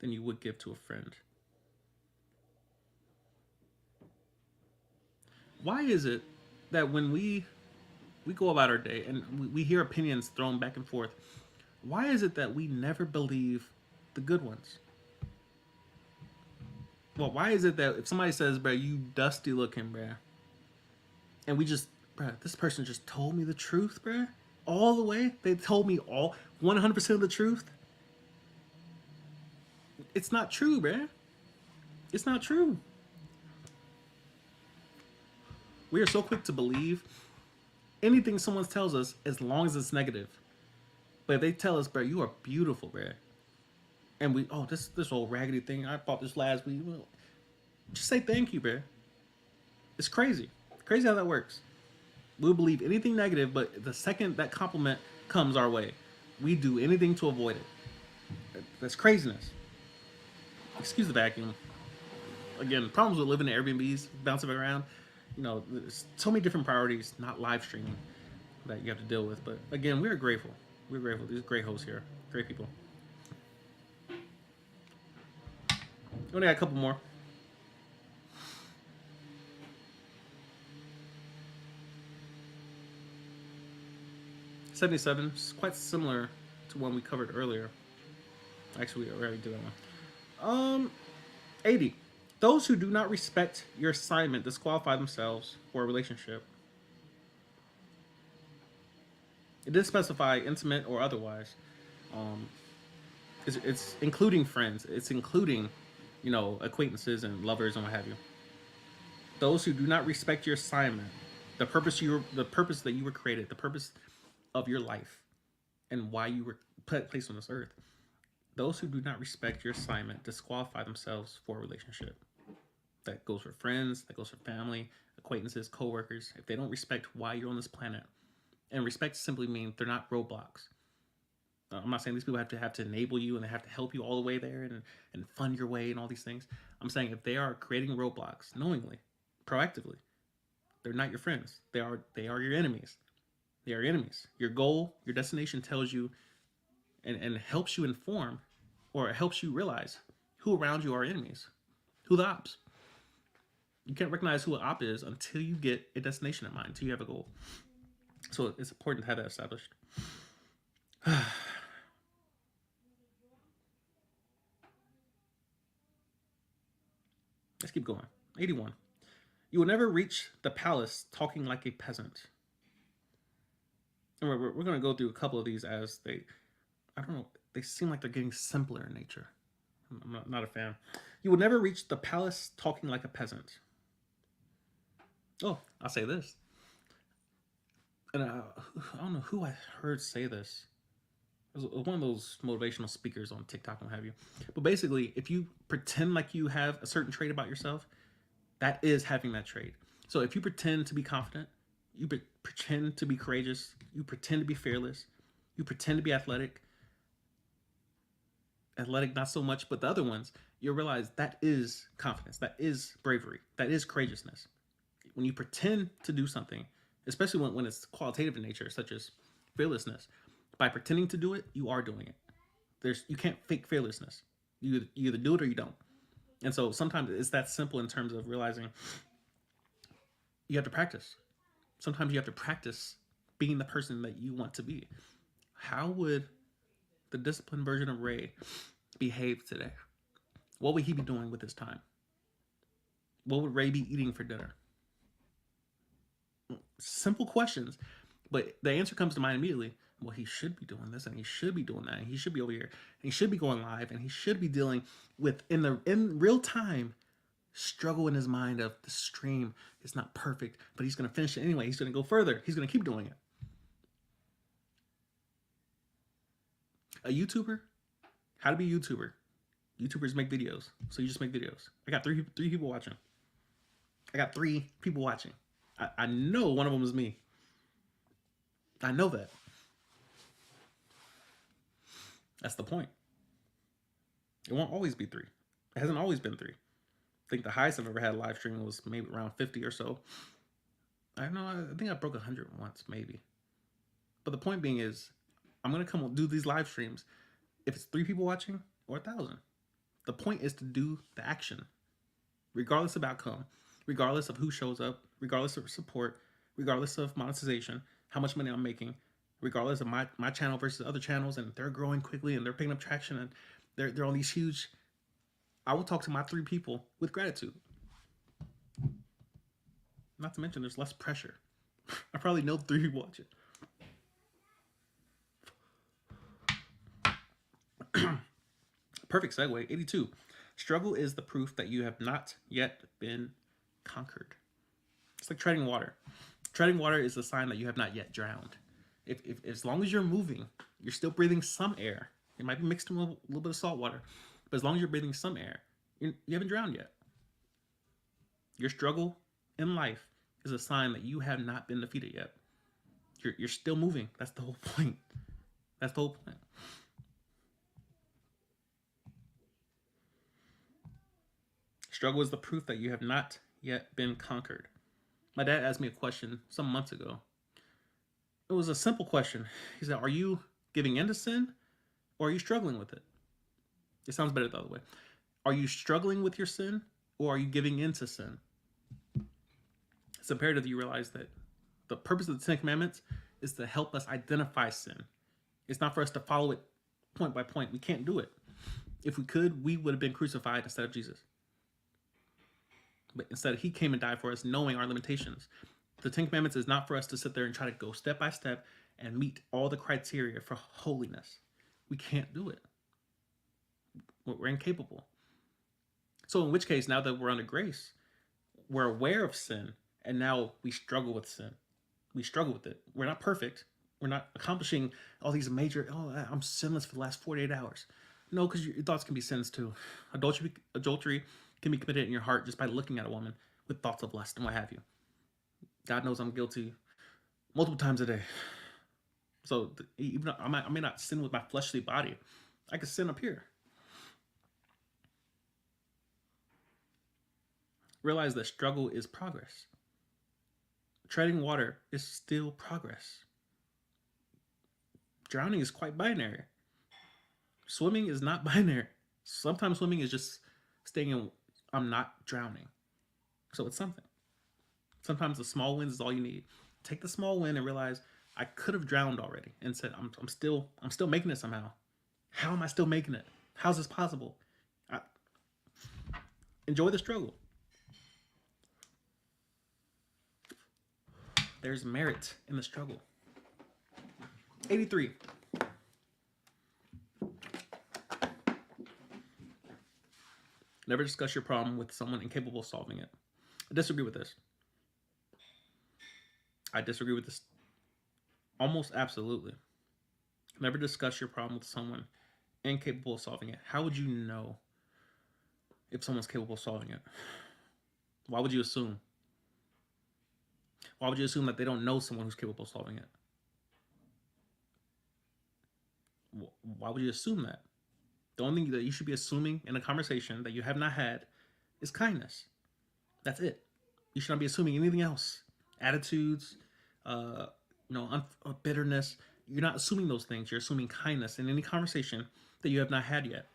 than you would give to a friend. Why is it that when we go about our day and we hear opinions thrown back and forth, why is it that we never believe the good ones? Well, why is it that if somebody says, bro, you dusty looking, bro, and we just, bro, this person just told me the truth, bro, all the way, they told me all 100% of the truth. It's not true, bro. It's not true. We are so quick to believe anything someone tells us as long as it's negative. But if they tell us, bro, you are beautiful, bro, and we, this old raggedy thing, I bought this last week, well, just say thank you, bro. It's crazy. Crazy how that works. We'll believe anything negative, but the second that compliment comes our way, we do anything to avoid it. That's craziness. Excuse the vacuum. Again, problems with living in Airbnbs, bouncing around. There's so many different priorities, not live streaming, that you have to deal with. But again, we're grateful. We're grateful. These great hosts here, great people. We only got a couple more. 77 is quite similar to one we covered earlier. Actually, we already did that one. 80. Those who do not respect your assignment disqualify themselves for a relationship. It did specify intimate or otherwise. It's including friends. It's including, acquaintances and lovers and what have you. Those who do not respect your assignment, the purpose that you were created, the purpose of your life, and why you were placed on this earth. Those who do not respect your assignment disqualify themselves for a relationship. That goes for friends, that goes for family, acquaintances, co-workers. If they don't respect why you're on this planet, and respect simply means they're not roadblocks. I'm not saying these people have to enable you and they have to help you all the way there and fund your way and all these things. I'm saying if they are creating roadblocks knowingly, proactively, they're not your friends. They are your enemies. They are enemies. Your goal, your destination tells you and helps you inform, or it helps you realize who around you are enemies, who the ops. You can't recognize who an op is until you get a destination in mind, until you have a goal. So it's important to have that established. Let's keep going. 81. You will never reach the palace talking like a peasant. And we're going to go through a couple of these as they seem like they're getting simpler in nature. I'm not a fan. You will never reach the palace talking like a peasant. Oh, I'll say this. And I don't know who I heard say this. It was one of those motivational speakers on TikTok and what have you. But basically, if you pretend like you have a certain trait about yourself, that is having that trait. So if you pretend to be confident, you pretend to be courageous, you pretend to be fearless, you pretend to be athletic not so much, but the other ones, you'll realize that is confidence, that is bravery, that is courageousness. When you pretend to do something, especially when it's qualitative in nature, such as fearlessness, by pretending to do it, you are doing it. You can't fake fearlessness. You either do it or you don't. And so sometimes it's that simple in terms of realizing you have to practice. Sometimes you have to practice being the person that you want to be. How would the disciplined version of Ray behave today? What would he be doing with his time? What would Ray be eating for dinner? Simple questions, but the answer comes to mind immediately. Well, he should be doing this, and he should be doing that, and he should be over here, and he should be going live, and he should be dealing with in real time struggle in his mind of the stream is not perfect, but he's going to finish it anyway. He's going to go further. He's going to keep doing it. A YouTuber, how to be a YouTuber. YouTubers make videos, so you just make videos. I got three people watching. I know one of them is me. I know that. That's the point. It won't always be 3. It hasn't always been 3. I think the highest I've ever had live streaming was maybe around 50 or so. I think I broke 100 once, maybe. But the point being is, I'm going to come do these live streams if it's 3 people watching or 1,000. The point is to do the action, regardless of outcome, regardless of who shows up, regardless of support, regardless of monetization, how much money I'm making, regardless of my channel versus other channels, and they're growing quickly and they're picking up traction and they're on these huge. I will talk to my 3 people with gratitude. Not to mention there's less pressure. I probably know 3 people watching. Perfect segue. 82. Struggle is the proof that you have not yet been conquered. It's like treading water. Treading water is a sign that you have not yet drowned. If as long as you're moving, you're still breathing some air. It might be mixed with a little bit of salt water, but as long as you're breathing some air, you haven't drowned yet. Your struggle in life is a sign that you have not been defeated yet. You're still moving. That's the whole point. That's the whole point. Struggle is the proof that you have not yet been conquered. My dad asked me a question some months ago. It was a simple question. He said, "Are you giving in to sin or are you struggling with it?" It sounds better the other way. Are you struggling with your sin or are you giving in to sin? It's imperative that you realize that the purpose of the Ten Commandments is to help us identify sin. It's not for us to follow it point by point. We can't do it. If we could, we would have been crucified instead of Jesus. But instead, he came and died for us, knowing our limitations. The Ten Commandments is not for us to sit there and try to go step by step and meet all the criteria for holiness. We can't do it. We're incapable. So in which case, now that we're under grace, we're aware of sin, and now we struggle with sin. We struggle with it. We're not perfect. We're not accomplishing all these major, I'm sinless for the last 48 hours. No, because your thoughts can be sins too. Adultery can be committed in your heart just by looking at a woman with thoughts of lust and what have you. God knows I'm guilty multiple times a day. So even though I may not sin with my fleshly body, I can sin up here. Realize that struggle is progress. Treading water is still progress. Drowning is quite binary. Swimming is not binary. Sometimes swimming is just staying in, I'm not drowning. So it's something. Sometimes the small wins is all you need. Take the small win and realize I could have drowned already and said, I'm still making it somehow. How am I still making it? How's this possible? Enjoy the struggle. There's merit in the struggle. 83. Never discuss your problem with someone incapable of solving it. I disagree with this. I disagree with this almost absolutely. Never discuss your problem with someone incapable of solving it. How would you know if someone's capable of solving it? Why would you assume? Why would you assume that they don't know someone who's capable of solving it? Why would you assume that? The only thing that you should be assuming in a conversation that you have not had is kindness. That's it. You should not be assuming anything else. Attitudes, bitterness. You're not assuming those things. You're assuming kindness in any conversation that you have not had yet.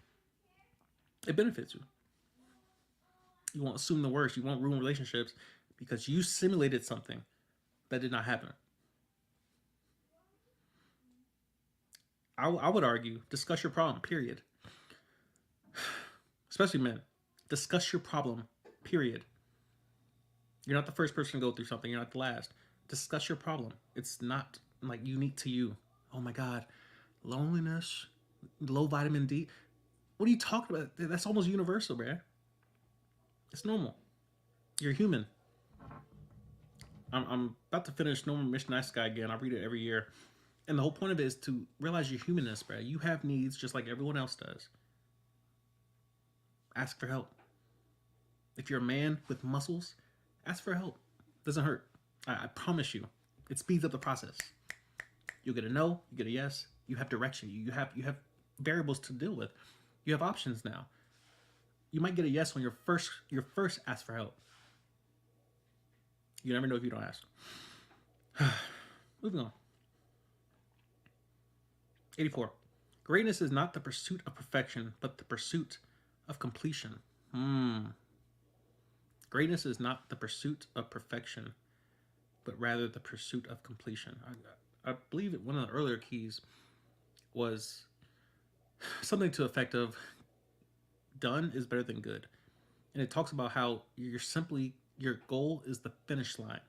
It benefits you. You won't assume the worst. You won't ruin relationships because you simulated something that did not happen. I would argue, discuss your problem, period. Especially men. Discuss your problem, period. You're not the first person to go through something. You're not the last. Discuss your problem. It's not like unique to you. Oh my God. Loneliness, low vitamin D. What are you talking about? That's almost universal, man. It's normal. You're human. I'm about to finish No More Mission Nice Guy again. I read it every year. And the whole point of it is to realize your humanness, bro. You have needs just like everyone else does. Ask for help. If you're a man with muscles, ask for help. Doesn't hurt. I promise you. It speeds up the process. You'll get a no, you get a yes. You have direction. You have variables to deal with. You have options now. You might get a yes on your first ask for help. You never know if you don't ask. Moving on. 84. Greatness is not the pursuit of perfection, but the pursuit of completion. Greatness is not the pursuit of perfection, but rather the pursuit of completion. I believe that one of the earlier keys was something to the effect of done is better than good. And it talks about how your goal is the finish line.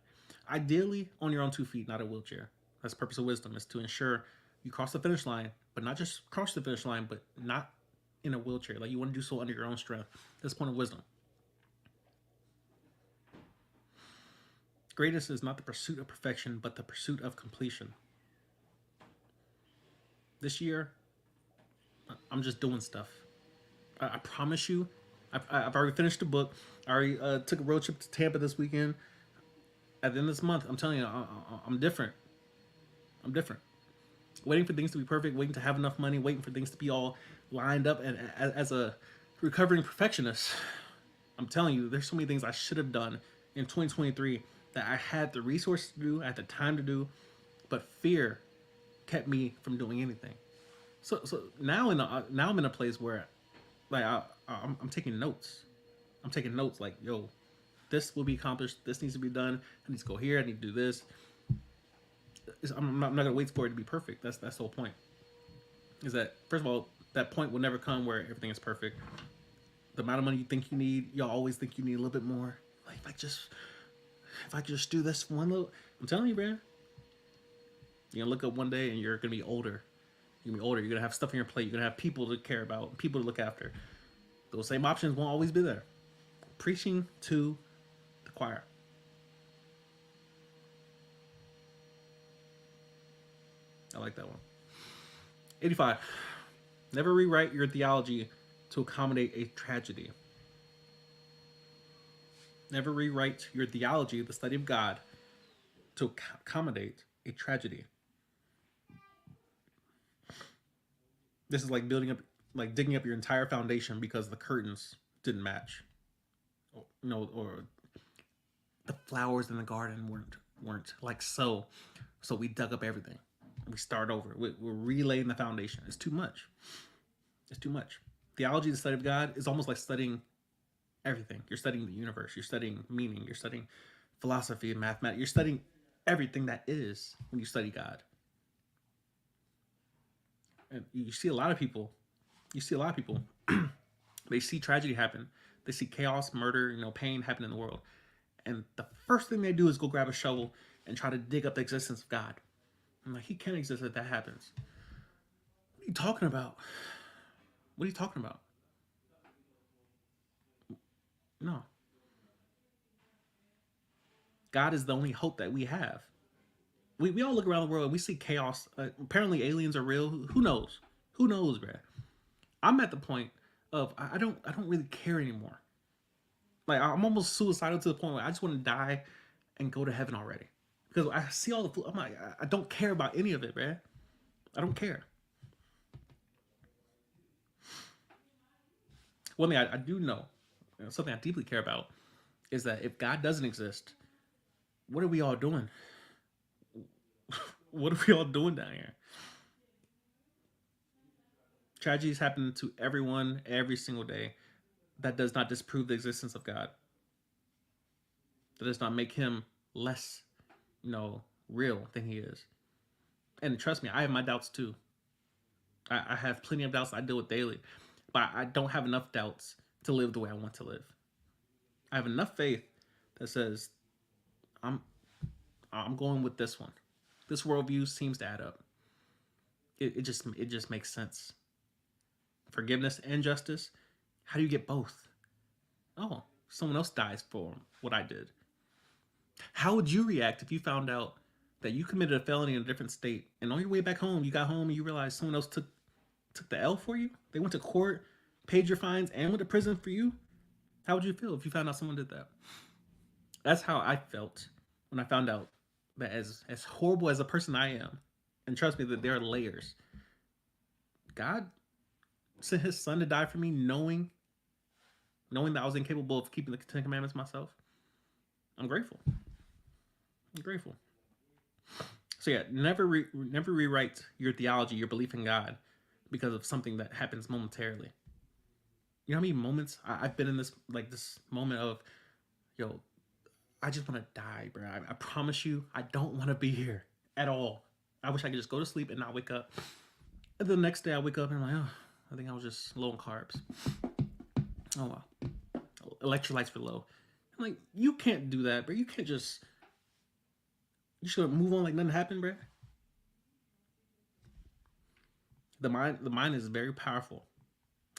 Ideally, on your own 2 feet, not a wheelchair. That's the purpose of wisdom, is to ensure you cross the finish line, but not just cross the finish line, but not in a wheelchair. Like you want to do so under your own strength. That's the point of wisdom. Greatness is not the pursuit of perfection, but the pursuit of completion. This year, I'm just doing stuff. I promise you, I've already finished the book. I already took a road trip to Tampa this weekend. At the end of this month, I'm telling you, I'm different. I'm different. Waiting for things to be perfect, waiting to have enough money, waiting for things to be all lined up. And as a recovering perfectionist, I'm telling you, there's so many things I should have done in 2023 that I had the resources to do, I had the time to do, but fear kept me from doing anything. So now now I'm in a place where like I'm taking notes. I'm taking notes like, yo, this will be accomplished. This needs to be done. I need to go here. I need to do this. I'm not gonna wait for it to be perfect. That's the whole point. Is that first of all, that point will never come where everything is perfect. The amount of money you think you need, you'll always think you need a little bit more. Like if I could just do this one little, I'm telling you, man. You're gonna look up one day and you're gonna be older. You're gonna be older. You're gonna have stuff on your plate. You're gonna have people to care about, people to look after. Those same options won't always be there. Preaching to the choir. I like that one. 85. Never rewrite your theology to accommodate a tragedy. Never rewrite your theology, the study of God, to accommodate a tragedy. This is like building up, like digging up your entire foundation because the curtains didn't match. Or the flowers in the garden weren't like so. So we dug up everything. We start over. We're relaying the foundation. It's too much. It's too much. Theology, the study of God, is almost like studying everything. You're studying the universe. You're studying meaning. You're studying philosophy and mathematics. You're studying everything that is when you study God. And you see a lot of people. You see a lot of people. They see tragedy happen. They see chaos, murder, pain happen in the world. And the first thing they do is go grab a shovel and try to dig up the existence of God. I'm like, he can't exist if that happens. What are you talking about? What are you talking about? No. God is the only hope that we have. We all look around the world and we see chaos. Apparently aliens are real. Who knows? Who knows, bruh? I'm at the point of I don't really care anymore. Like I'm almost suicidal to the point where I just want to die and go to heaven already. Because I see all the food. I'm like, I don't care about any of it, bruh. I don't care. One thing I do know, something I deeply care about, is that if God doesn't exist, what are we all doing? What are we all doing down here? Tragedies happen to everyone every single day. That does not disprove the existence of God. That does not make him less, real than he is. And trust me, I have my doubts too. I have plenty of doubts I deal with daily, but I don't have enough doubts to live the way I want to live. I have enough faith that says I'm going with this one. This worldview seems to add up. It just makes sense. Forgiveness and justice. How do you get both? Oh, someone else dies for what I did. How would you react if you found out that you committed a felony in a different state and on your way back home, you got home and you realized someone else took the L for you? They went to court, paid your fines, and went to prison for you? How would you feel if you found out someone did that? That's how I felt when I found out that as horrible as a person I am, and trust me that there are layers, God sent his son to die for me knowing that I was incapable of keeping the Ten Commandments myself. I'm grateful. I'm grateful. So yeah, never rewrite your theology, your belief in God, because of something that happens momentarily. You know how many moments I've been in this moment of, yo, I just want to die, bro. I promise you, I don't want to be here at all. I wish I could just go to sleep and not wake up. And the next day I wake up and I'm like, oh, I think I was just low on carbs. Oh well. Electrolytes were low. I'm like, you can't do that, bro. You can't just. You should move on like nothing happened, bro. The mind is very powerful,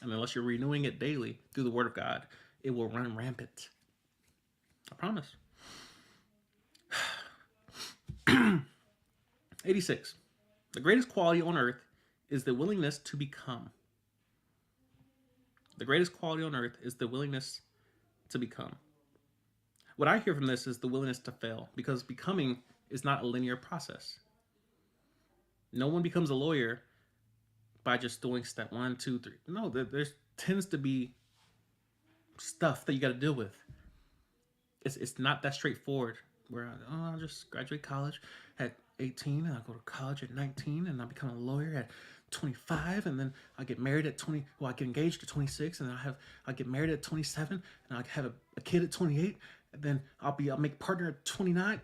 and unless you're renewing it daily through the Word of God, it will run rampant. I promise. 86. The greatest quality on earth is the willingness to become. The greatest quality on earth is the willingness to become. What I hear from this is the willingness to fail, because becoming is not a linear process. No one becomes a lawyer by just doing step one, two, three. No, there's tends to be stuff that you got to deal with. It's not that straightforward. Where I'll just graduate college at 18, and I'll go to college at 19, and I'll become a lawyer at 25, and then I'll get married at 20. Well, I get engaged at 26, and I'll get married at 27, and I'll have a kid at 28, and then I'll make partner at 29.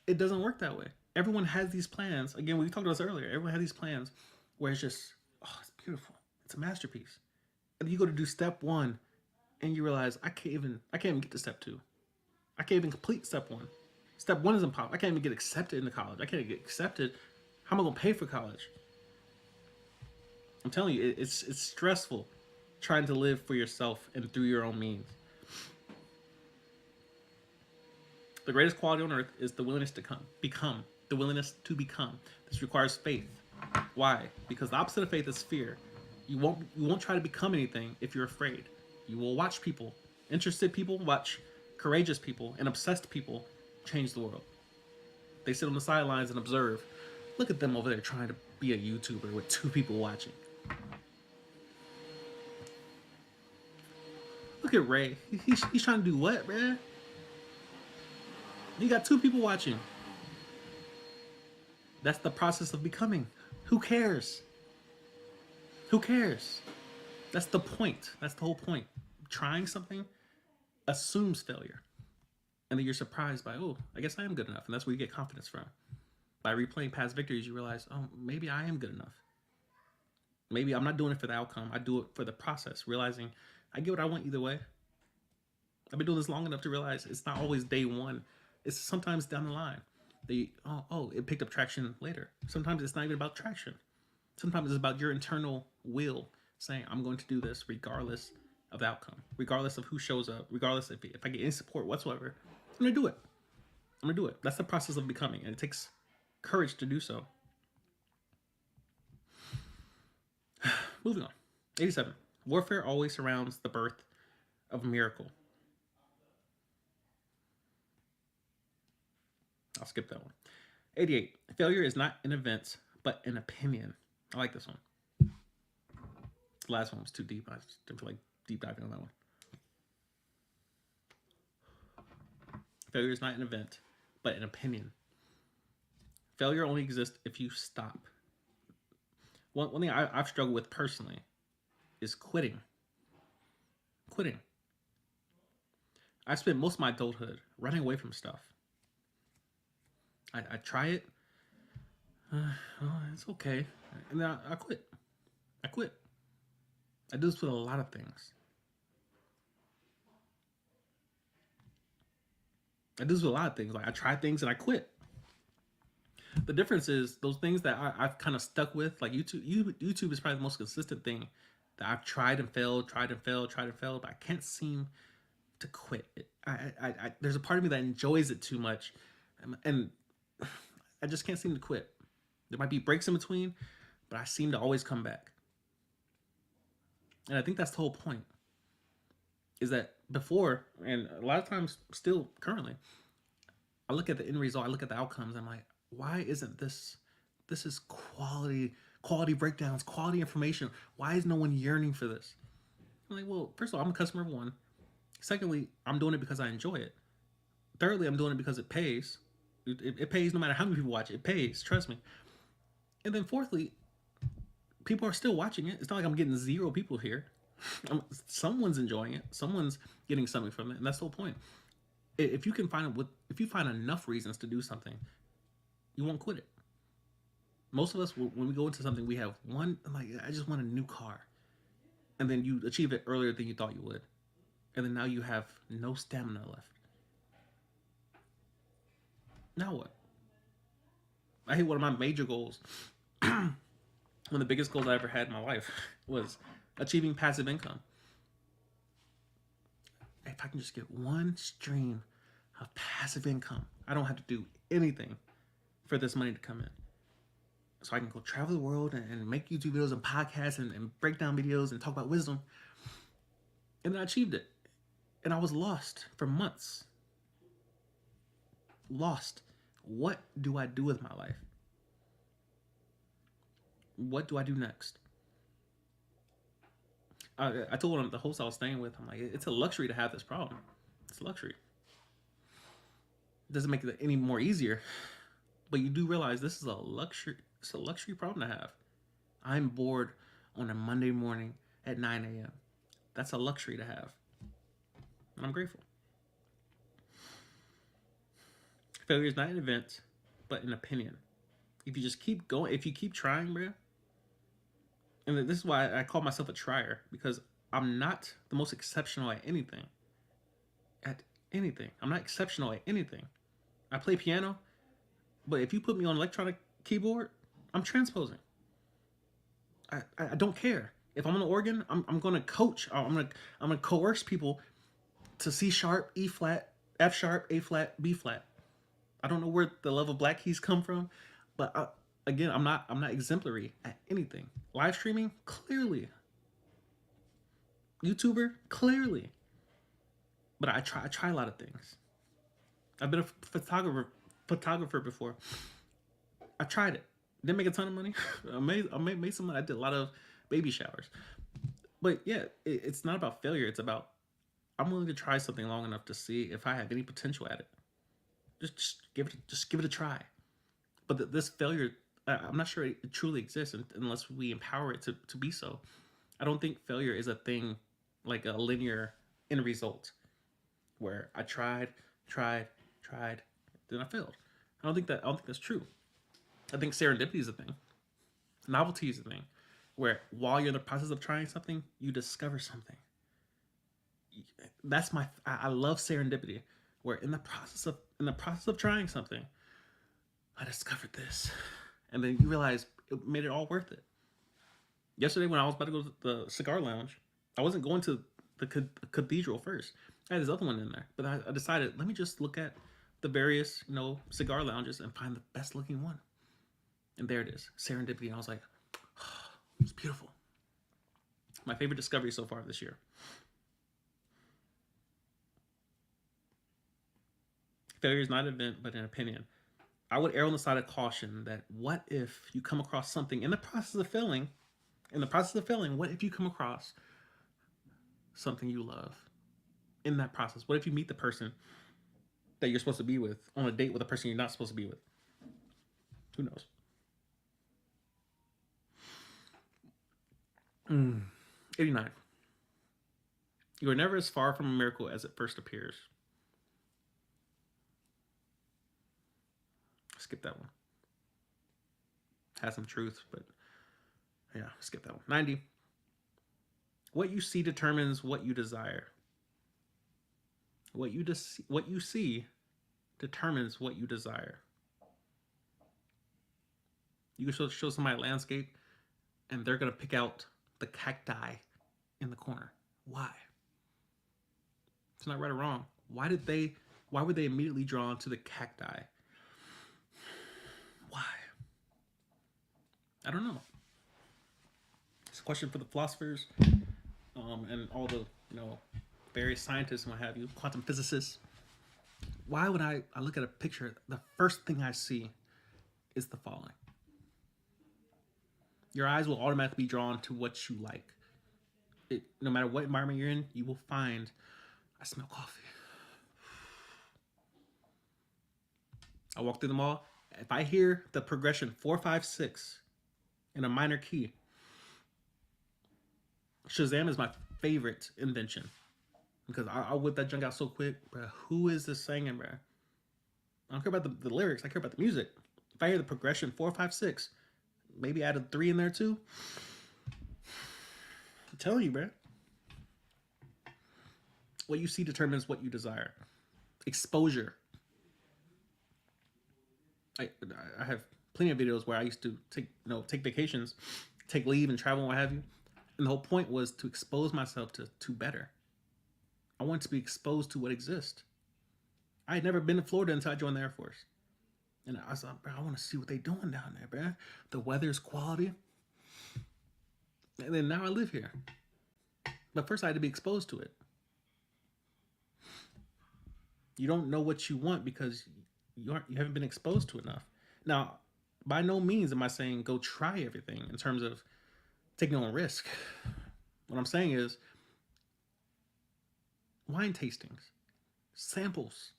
It doesn't work that way. Everyone has these plans. Again, we talked about this earlier. Everyone has these plans where it's just, oh, it's beautiful. It's a masterpiece. And you go to do step one, and you realize I can't even get to step two. I can't even complete step one. Step one is impossible. I can't even get accepted into college. I can't get accepted. How am I gonna pay for college? I'm telling you, it's stressful trying to live for yourself and through your own means. The greatest quality on earth is the willingness to become. The willingness to become. This requires faith. Why? Because the opposite of faith is fear. You won't try to become anything if you're afraid. You will watch people, interested people, watch courageous people and obsessed people change the world. They sit on the sidelines and observe. Look at them over there trying to be a YouTuber with 2 people watching. Look at Ray. He's trying to do what, man? You got 2 people watching. That's the process of becoming. Who cares? Who cares? That's the point. That's the whole point. Trying something assumes failure. And then you're surprised by, oh, I guess I am good enough. And that's where you get confidence from. By replaying past victories, you realize, oh, maybe I am good enough. Maybe I'm not doing it for the outcome. I do it for the process, realizing I get what I want either way. I've been doing this long enough to realize it's not always day one. It's sometimes down the line. It picked up traction later. Sometimes it's not even about traction. Sometimes it's about your internal will saying, I'm going to do this regardless of the outcome, regardless of who shows up, regardless if I get any support whatsoever. I'm going to do it. I'm going to do it. That's the process of becoming, and it takes courage to do so. Moving on. 87. Warfare always surrounds the birth of a miracle. I'll skip that one. 88. Failure is not an event, but an opinion. I like this one. The last one was too deep. I just didn't feel like deep diving on that one. Failure is not an event, but an opinion. Failure only exists if you stop. One thing I've struggled with personally is quitting. I spent most of my adulthood running away from stuff. I try it. It's okay. And then I quit. I do this with a lot of things. Like I try things and I quit. The difference is those things that I've kind of stuck with, like YouTube. YouTube is probably the most consistent thing that I've tried and failed, but I can't seem to quit it. There's a part of me that enjoys it too much, and I just can't seem to quit. There might be breaks in between, but I seem to always come back. And I think that's the whole point. Is that before, and a lot of times still currently, I look at the end result, I look at the outcomes, I'm like, why isn't this is quality breakdowns, quality information. Why is no one yearning for this? I'm like, well, first of all, I'm a customer of one. Secondly, I'm doing it because I enjoy it. Thirdly, I'm doing it because it pays. It pays no matter how many people watch it. It pays, trust me. And then fourthly, people are still watching it. It's not like I'm getting 0 people here. Someone's enjoying it. Someone's getting something from it, and that's the whole point. If you find enough reasons to do something, you won't quit it. Most of us, when we go into something, we have one, like, I just want a new car. And then you achieve it earlier than you thought you would. And then now you have no stamina left. Now what? I hit one of my major goals. One of the biggest goals I ever had in my life was achieving passive income. If I can just get one stream of passive income, I don't have to do anything for this money to come in. So I can go travel the world and make YouTube videos and podcasts and break down videos and talk about wisdom. And then I achieved it. And I was lost for months. lost. What do I do with my life? What do I do next? I told him, the host I was staying with, I'm like, it's a luxury to have this problem. It's a luxury. It doesn't make it any more easier, but you do realize this is a luxury. It's a luxury problem to have. I'm bored on a Monday morning at 9 a.m. That's a luxury to have, and I'm grateful. Failure is not an event, but an opinion. If you just keep going, if you keep trying, bro, and this is why I call myself a trier, because I'm not the most exceptional at anything. At anything. I'm not exceptional at anything. I play piano, but if you put me on electronic keyboard, I'm transposing. I don't care. If I'm on the organ, I'm gonna coach. I'm gonna coerce people to C sharp, E flat, F sharp, A flat, B flat. I don't know where the love of black keys come from, but again, I'm not exemplary at anything. Live streaming, clearly. YouTuber, clearly. But I try a lot of things. I've been a photographer before. I tried it. Didn't make a ton of money. I made some money. I did a lot of baby showers. But yeah, it's not about failure. It's about, I'm willing to try something long enough to see if I have any potential at it. Just give it a try. But this failure, I'm not sure it truly exists unless we empower it to be so. I don't think failure is a thing like a linear end result where I tried, then I failed. I don't think that's true. I think serendipity is a thing. Novelty is a thing. Where while you're in the process of trying something, you discover something. That's I love serendipity. Where in the process of trying something, I discovered this. And then you realize it made it all worth it. Yesterday when I was about to go to the cigar lounge, I wasn't going to the cathedral first. I had this other one in there. But I decided, let me just look at the various, cigar lounges and find the best looking one. And there it is, serendipity. And I was like, oh, it's beautiful. My favorite discovery so far this year. Failure is not an event, but an opinion. I would err on the side of caution that what if you come across something in the process of failing, what if you come across something you love in that process? What if you meet the person that you're supposed to be with on a date with a person you're not supposed to be with? Who knows? 89. You are never as far from a miracle as it first appears. Skip that one. Has some truth, but yeah, skip that one. 90. What you see determines what you desire. What you see determines what you desire. You can show somebody a landscape, and they're gonna pick out the cacti in the corner. Why? It's not right or wrong. Why were they immediately drawn to the cacti? Why? I don't know. It's a question for the philosophers, and all the various scientists and what have you, quantum physicists. Why would I look at a picture, the first thing I see is the following. Your eyes will automatically be drawn to what you like. No matter what environment you're in, you will find, I smell coffee. I walk through the mall. If I hear the progression 4, 5, 6 in a minor key, Shazam is my favorite invention. Because I whip that junk out so quick, bro. Who is this singing, bro? I don't care about the lyrics. I care about the music. If I hear the progression 4, 5, 6, maybe add a 3 in there too. I'm telling you, bro. What you see determines what you desire. Exposure. I have plenty of videos where I used to take vacations, take leave and travel and what have you. And the whole point was to expose myself to better. I wanted to be exposed to what exists. I had never been to Florida until I joined the Air Force. And I was like, bro, I want to see what they doing down there, bro. The weather's quality. And then now I live here. But first I had to be exposed to it. You don't know what you want because You haven't been exposed to enough. Now, by no means am I saying go try everything in terms of taking on risk. What I'm saying is wine tastings, samples,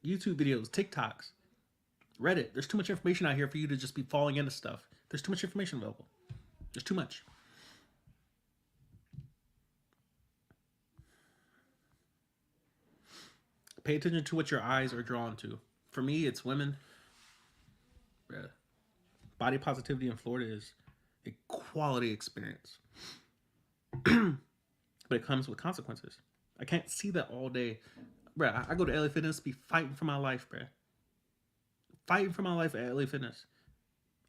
YouTube videos, TikToks, Reddit. There's too much information out here for you to just be falling into stuff. There's too much information available. There's too much. Pay attention to what your eyes are drawn to. For me, it's women. Body positivity in Florida is a quality experience, but it comes with consequences. I can't see that all day, bruh. I go to LA Fitness, be fighting for my life, bruh. Fighting for my life at LA Fitness.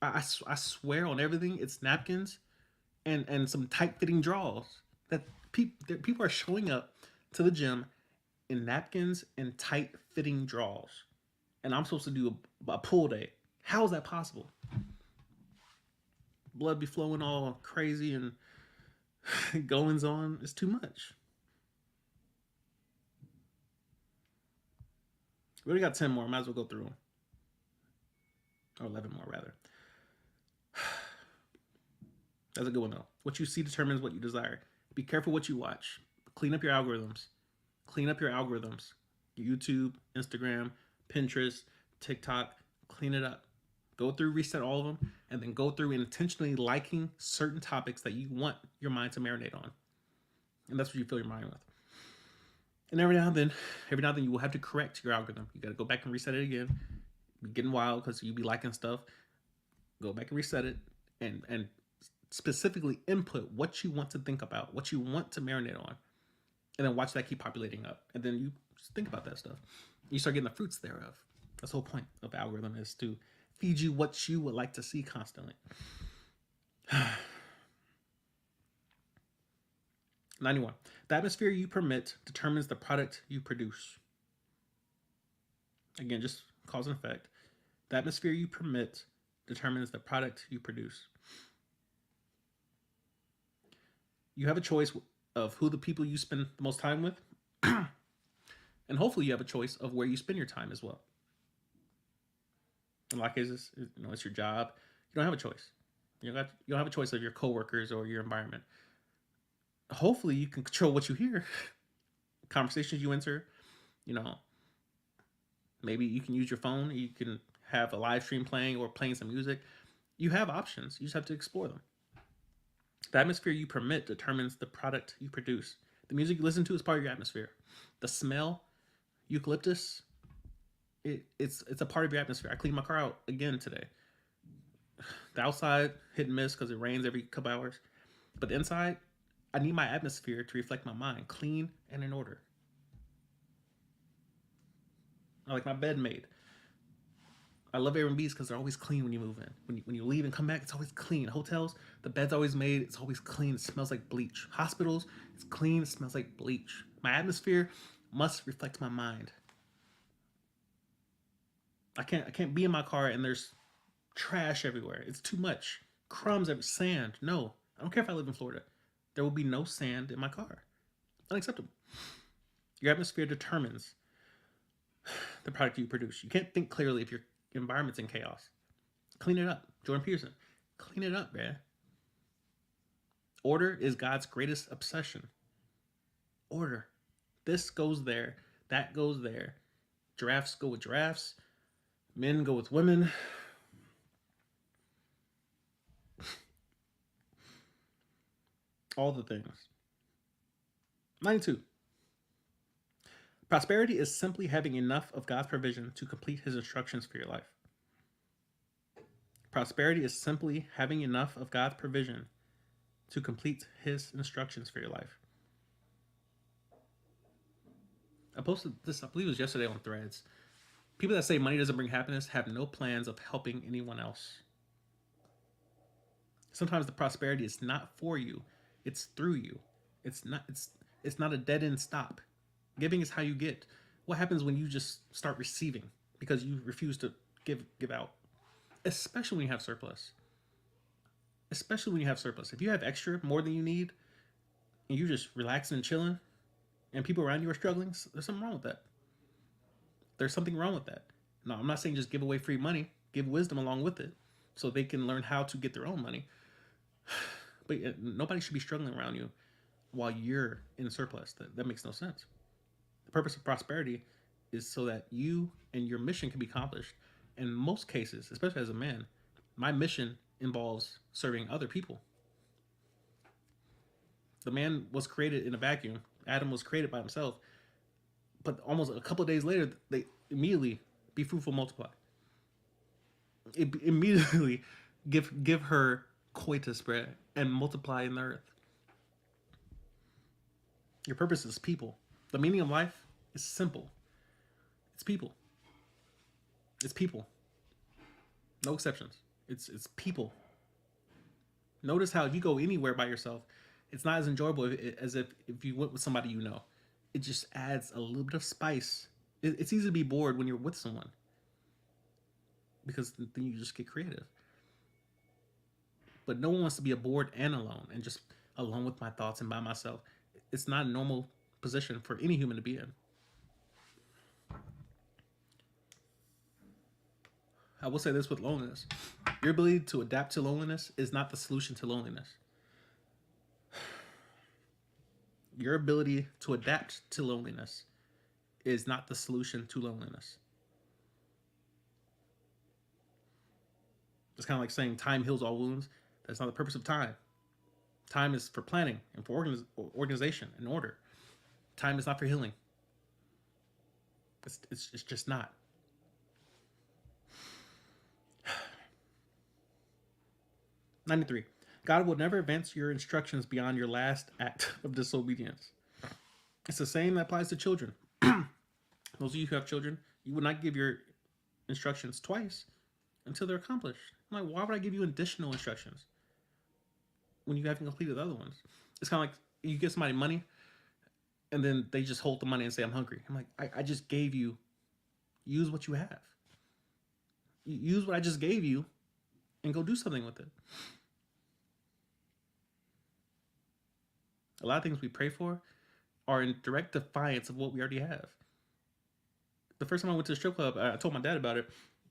I swear on everything, it's napkins and some tight fitting drawers. That people are showing up to the gym in napkins and tight fitting drawers, and I'm supposed to do a pull day. How is that possible? Blood be flowing all crazy and goings on. It's too much. We already got 10 more. Might as well go through them. Or 11 more, rather. That's a good one, though. What you see determines what you desire. Be careful what you watch. Clean up your algorithms. Clean up your algorithms. YouTube, Instagram, Pinterest, TikTok. Clean it up. Go through, reset all of them, and then go through intentionally liking certain topics that you want your mind to marinate on. And that's what you fill your mind with. And every now and then you will have to correct your algorithm. You got to go back and reset it again. Be getting wild because you be liking stuff. Go back and reset it, and specifically input what you want to think about, what you want to marinate on, and then watch that keep populating up. And then you just think about that stuff. You start getting the fruits thereof. That's the whole point of the algorithm, is to feed you what you would like to see constantly. 91. The atmosphere you permit determines the product you produce. Again, just cause and effect. The atmosphere you permit determines the product you produce. You have a choice of who the people you spend the most time with, and hopefully you have a choice of where you spend your time as well. In a lot of cases, it's your job. You don't have a choice. You don't have a choice of your coworkers or your environment. Hopefully you can control what you hear, conversations you enter. Maybe you can use your phone. You can have a live stream playing or playing some music. You have options. You just have to explore them. The atmosphere you permit determines the product you produce. The music you listen to is part of your atmosphere. The smell, eucalyptus, it's a part of your atmosphere. I cleaned my car out again today. The outside, hit and miss because it rains every couple hours. But the inside, I need my atmosphere to reflect my mind, clean and in order. I like my bed made. I love Airbnbs because they're always clean when you move in. When you leave and come back, it's always clean. Hotels, the bed's always made. It's always clean. It smells like bleach. Hospitals, it's clean. It smells like bleach. My atmosphere must reflect my mind. I can't be in my car and there's trash everywhere. It's too much. Crumbs, sand. No, I don't care if I live in Florida. There will be no sand in my car. Unacceptable. Your atmosphere determines the product you produce. You can't think clearly if your environment's in chaos. Clean it up. Jordan Peterson. Clean it up, man. Order is God's greatest obsession. Order. This goes there. That goes there. Giraffes go with giraffes. Men go with women. All the things. 92. Prosperity is simply having enough of God's provision to complete his instructions for your life. Prosperity is simply having enough of God's provision to complete his instructions for your life. I posted this, I believe it was yesterday on Threads. People that say money doesn't bring happiness have no plans of helping anyone else. Sometimes the prosperity is not for you, it's through you. It's not a dead end stop. Giving is how you get. What happens when you just start receiving because you refuse to give out? Especially when you have surplus. Especially when you have surplus. If you have extra, more than you need, and you just relaxing and chilling, and people around you are struggling, there's something wrong with that. There's something wrong with that. No, I'm not saying just give away free money. Give wisdom along with it so they can learn how to get their own money. But nobody should be struggling around you while you're in surplus. That makes no sense. The purpose of prosperity is so that you and your mission can be accomplished. In most cases, especially as a man, my mission involves serving other people. The man was created in a vacuum. Adam was created by himself. But almost a couple of days later, they immediately be fruitful, multiply. Immediately give her coitus, bread, and multiply in the earth. Your purpose is people. The meaning of life is simple. It's people. It's people. No exceptions. It's people. Notice how if you go anywhere by yourself, it's not as enjoyable as if you went with somebody you know. It just adds a little bit of spice. It's easy to be bored when you're with someone because then you just get creative. But no one wants to be bored and alone and just alone with my thoughts and by myself. It's not a normal position for any human to be in. I will say this with loneliness. Your ability to adapt to loneliness is not the solution to loneliness. Your ability to adapt to loneliness is not the solution to loneliness. It's kind of like saying time heals all wounds. That's not the purpose of time. Time is for planning and for organization and order. Time is not for healing. It's just not. '93. God will never advance your instructions beyond your last act of disobedience. It's the same that applies to children. Those of you who have children, you would not give your instructions twice until they're accomplished. I'm like, why would I give you additional instructions when you haven't completed the other ones? It's kind of like you give somebody money and then they just hold the money and say, I'm hungry. I'm like, I just gave you, use what you have. Use what I just gave you and go do something with it. A lot of things we pray for are in direct defiance of what we already have. The first time I went to the strip club, I told my dad about it.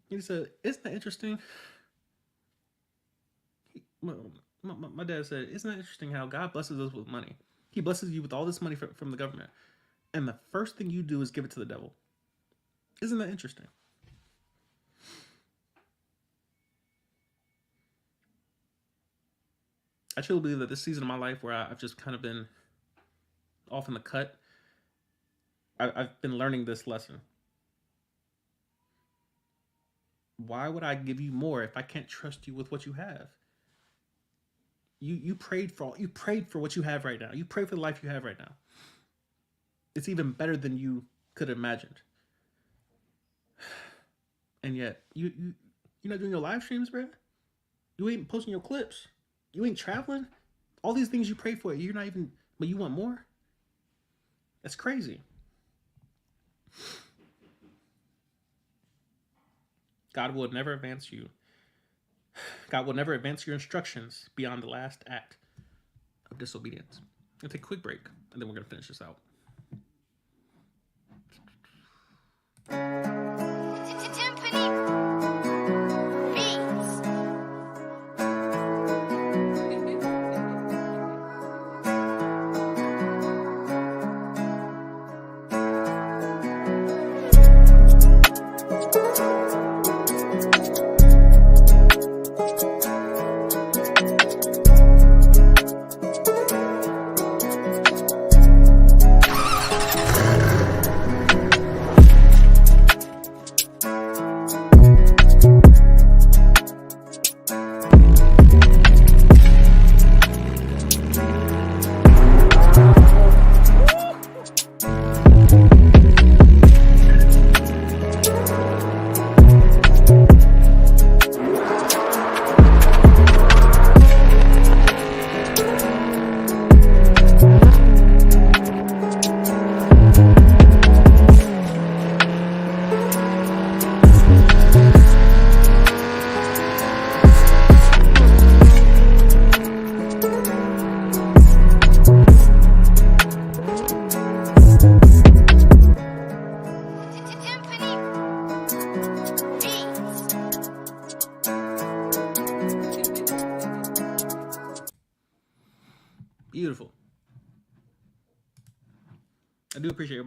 He said, isn't that interesting? My dad said, isn't that interesting how God blesses us with money? He blesses you with all this money from the government. And the first thing you do is give it to the devil. Isn't that interesting? I truly believe that this season of my life where I've just kind of been off in the cut, I've been learning this lesson. Why would I give you more if I can't trust you with what you have? You prayed for what you have right now. You pray for the life you have right now. It's even better than you could have imagined. And yet, you're not doing your live streams, bro. You ain't posting your clips. You ain't traveling. All these things you pray for, you're not even, but you want more? That's crazy. God will never advance you. God will never advance your instructions beyond the last act of disobedience. I'll take a quick break, and then we're going to finish this out.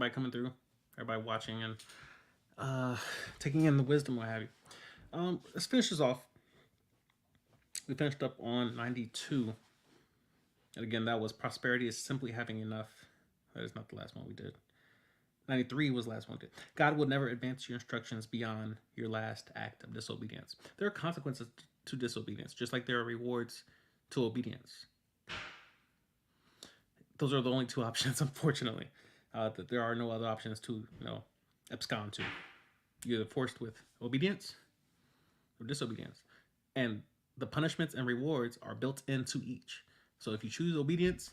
everybody coming through, everybody watching, and taking in the wisdom, what have you. Let's finish this off. We finished up on 92. And again, that was prosperity is simply having enough. That is not the last one we did. 93 was the last one we did. God will never advance your instructions beyond your last act of disobedience. There are consequences to disobedience, just like there are rewards to obedience. Those are the only two options, unfortunately. That there are no other options to, abscond to. You're either forced with obedience or disobedience. And the punishments and rewards are built into each. So if you choose obedience,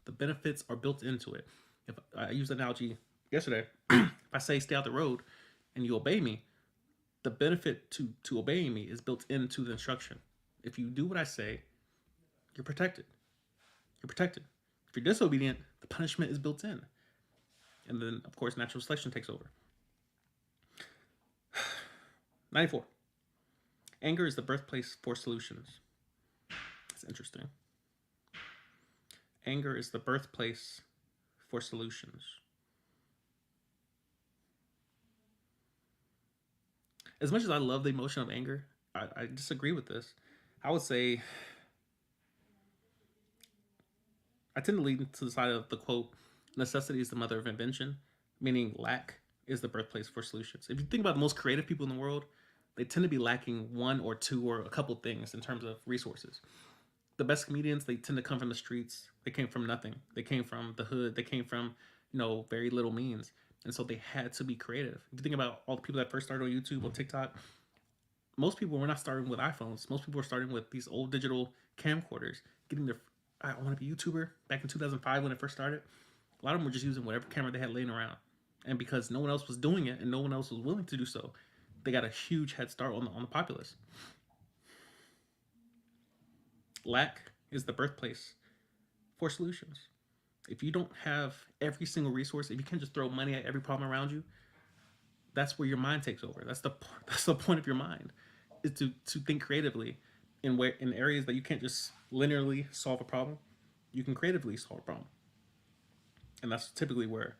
the benefits are built into it. If I used the analogy yesterday, if I say stay out the road and you obey me, the benefit to obeying me is built into the instruction. If you do what I say, you're protected. You're protected. If you're disobedient, the punishment is built in. And then, of course, natural selection takes over. 94. Anger is the birthplace for solutions. That's interesting. Anger is the birthplace for solutions. As much as I love the emotion of anger, I disagree with this. I would say I tend to lean to the side of the quote, necessity is the mother of invention, meaning lack is the birthplace for solutions. If you think about the most creative people in the world, they tend to be lacking one or two or a couple things in terms of resources. The best comedians, they tend to come from the streets. They came from nothing. They came from the hood. They came from, very little means. And so they had to be creative. If you think about all the people that first started on YouTube, on TikTok, most people were not starting with iPhones. Most people were starting with these old digital camcorders, getting their, I want to be a YouTuber back in 2005 when it first started. A lot of them were just using whatever camera they had laying around. And because no one else was doing it and no one else was willing to do so, they got a huge head start on the populace. Lack is the birthplace for solutions. If you don't have every single resource, if you can't just throw money at every problem around you, that's where your mind takes over. That's the point of your mind, is to think creatively in areas that you can't just linearly solve a problem. You can creatively solve a problem. And that's typically where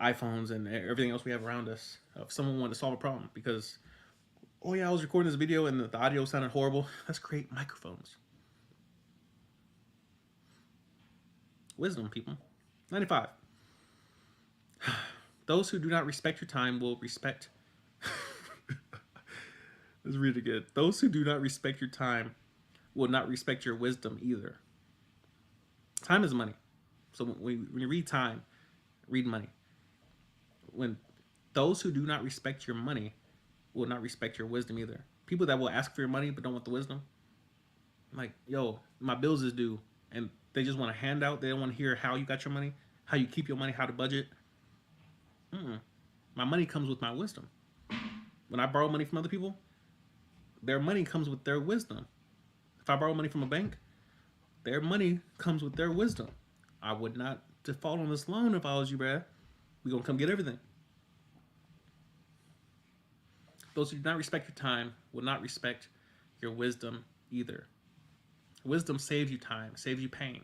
iPhones and everything else we have around us, if someone wanted to solve a problem because, oh yeah, I was recording this video and the audio sounded horrible, let's create microphones. Wisdom, people. 95. Those who do not respect your time will respect. Let's read it again. Those who do not respect your time will not respect your wisdom either. Time is money. So when you read time, read money. When those who do not respect your money will not respect your wisdom either. People that will ask for your money but don't want the wisdom. Like, yo, my bills is due. And they just want a handout. They don't want to hear how you got your money, how you keep your money, how to budget. My money comes with my wisdom. When I borrow money from other people, their money comes with their wisdom. If I borrow money from a bank, their money comes with their wisdom. I would not default on this loan if I was you, bruh. We're going to come get everything. Those who do not respect your time will not respect your wisdom either. Wisdom saves you time, saves you pain.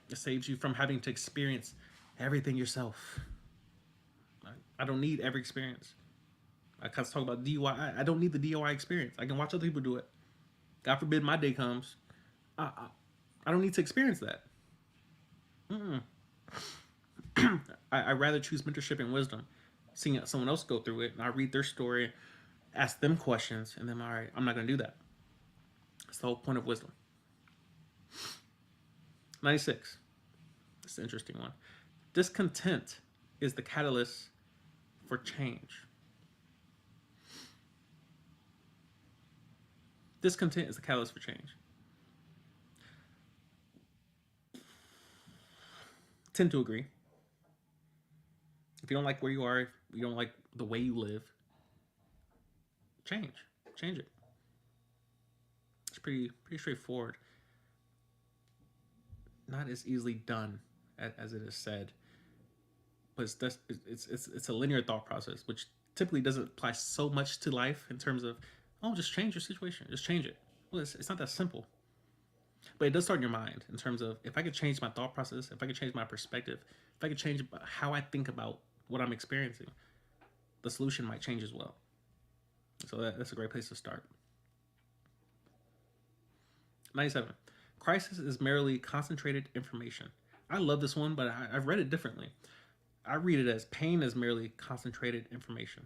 It saves you from having to experience everything yourself. I don't need every experience. I kind of talk about DIY. I don't need the DIY experience. I can watch other people do it. God forbid my day comes. I don't need to experience that. I rather choose mentorship and wisdom. Seeing someone else go through it, and I read their story, ask them questions, and then, all right, I'm not going to do that. That's the whole point of wisdom. 96. This is an interesting one. Discontent is the catalyst for change. Discontent is the catalyst for change. Tend to agree. If you don't like where you are, if you don't like the way you live, change it. It's pretty straightforward. Not as easily done as it is said, but it's a linear thought process, which typically doesn't apply so much to life in terms of, oh, just change your situation, just change it. Well, it's not that simple. But it does start in your mind in terms of if I could change my thought process, if I could change my perspective, if I could change how I think about what I'm experiencing, the solution might change as well. So that's a great place to start. 97. Crisis is merely concentrated information. I love this one, but I've read it differently. I read it as pain is merely concentrated information.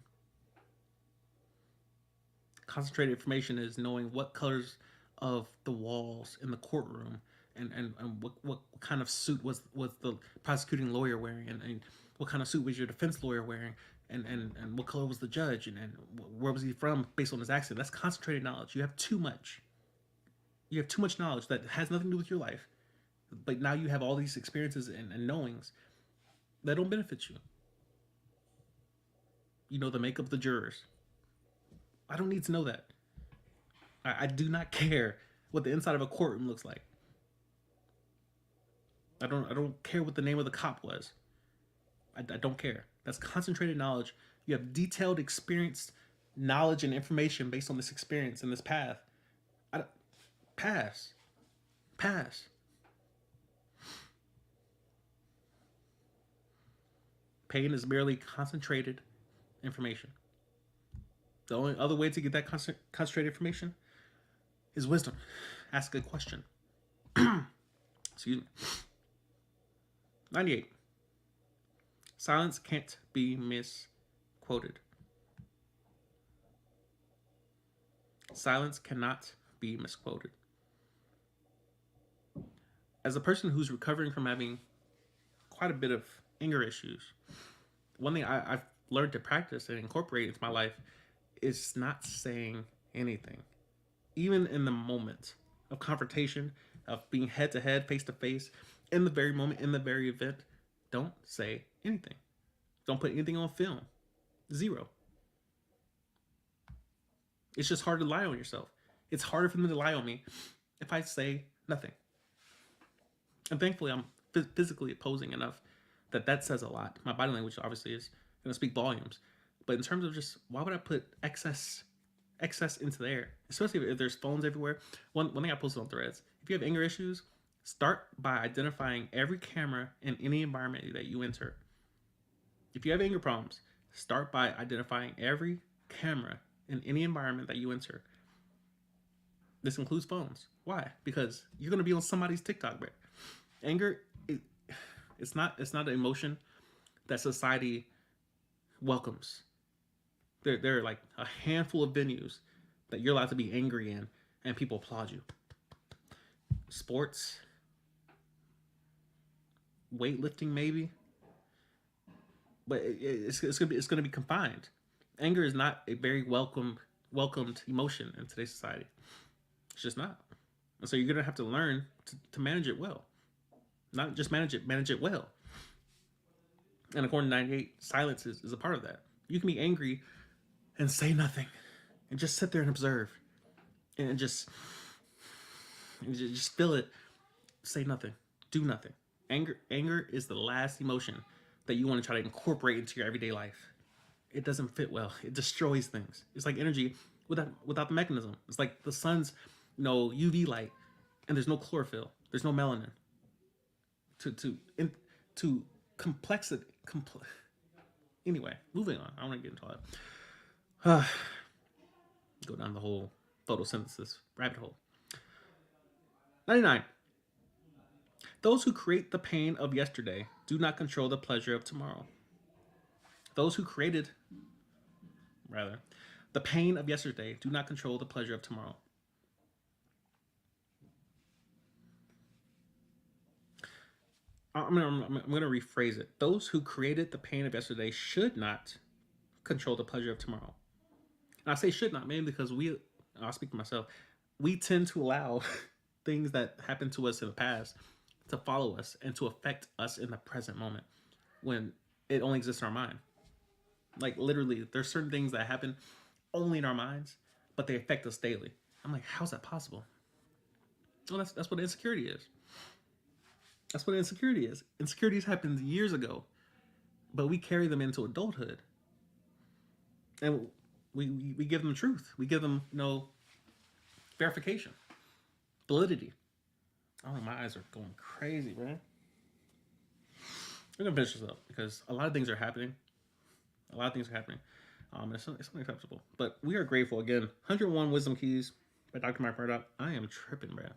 Concentrated information is knowing what colors of the walls in the courtroom and what kind of suit was the prosecuting lawyer wearing and what kind of suit was your defense lawyer wearing and what color was the judge and where was he from based on his accent. That's concentrated knowledge. You have too much. You have too much knowledge that has nothing to do with your life, but now you have all these experiences and knowings that don't benefit you. You know the makeup of the jurors. I don't need to know that. I do not care what the inside of a courtroom looks like. I don't care what the name of the cop was. I don't care. That's concentrated knowledge. You have detailed, experienced knowledge and information based on this experience and this path. Pass. Pass. Pain is merely concentrated information. The only other way to get that concentrated information is wisdom. Ask a question. Excuse me. 98. Silence can't be misquoted. Silence cannot be misquoted. As a person who's recovering from having quite a bit of anger issues, one thing I've learned to practice and incorporate into my life is not saying anything. Even in the moment of confrontation, of being head to head, face to face, in the very moment, in the very event, don't say anything. Don't put anything on film. Zero. It's just hard to lie on yourself. It's harder for them to lie on me if I say nothing. And thankfully, I'm physically opposing enough that says a lot. My body language obviously is going to speak volumes. But in terms of just, why would I put excess into the air? Especially if there's phones everywhere. One thing I posted on Threads, if you have anger issues, start by identifying every camera in any environment that you enter. If you have anger problems, start by identifying every camera in any environment that you enter. This includes phones. Why? Because you're going to be on somebody's TikTok, bro. Anger, it's not an emotion that society welcomes. There are like a handful of venues that you're allowed to be angry in, and people applaud you. Sports, weightlifting, maybe, but it's gonna be confined. Anger is not a very welcomed emotion in today's society. It's just not. And so you're gonna have to learn to manage it well. Not just manage it well. And according to 98, silence is a part of that. You can be angry and say nothing and just sit there and observe and just feel it. Say nothing. Do nothing. Anger is the last emotion that you want to try to incorporate into your everyday life. It doesn't fit well. It destroys things. It's like energy without the mechanism. It's like the sun's UV light and there's no chlorophyll. There's no melanin. To complexity. Anyway, moving on. I don't want to get into all that. Go down the whole photosynthesis rabbit hole. 99. Those who create the pain of yesterday do not control the pleasure of tomorrow. Those who created, the pain of yesterday do not control the pleasure of tomorrow. I'm going to rephrase it. Those who created the pain of yesterday should not control the pleasure of tomorrow. And I say should not, mainly because I'll speak for myself, we tend to allow things that happened to us in the past to follow us and to affect us in the present moment when it only exists in our mind. Like literally, there's certain things that happen only in our minds, but they affect us daily. I'm like, how's that possible? Well, that's what insecurity is. That's what insecurity is. Insecurities happened years ago, but we carry them into adulthood. And we give them truth. We give them, verification, validity. Oh, my eyes are going crazy, man. We're gonna finish this up because a lot of things are happening. A lot of things are happening. It's unacceptable. But we are grateful again. 101 Wisdom Keys by Dr. Mike Murdock. I am tripping, man.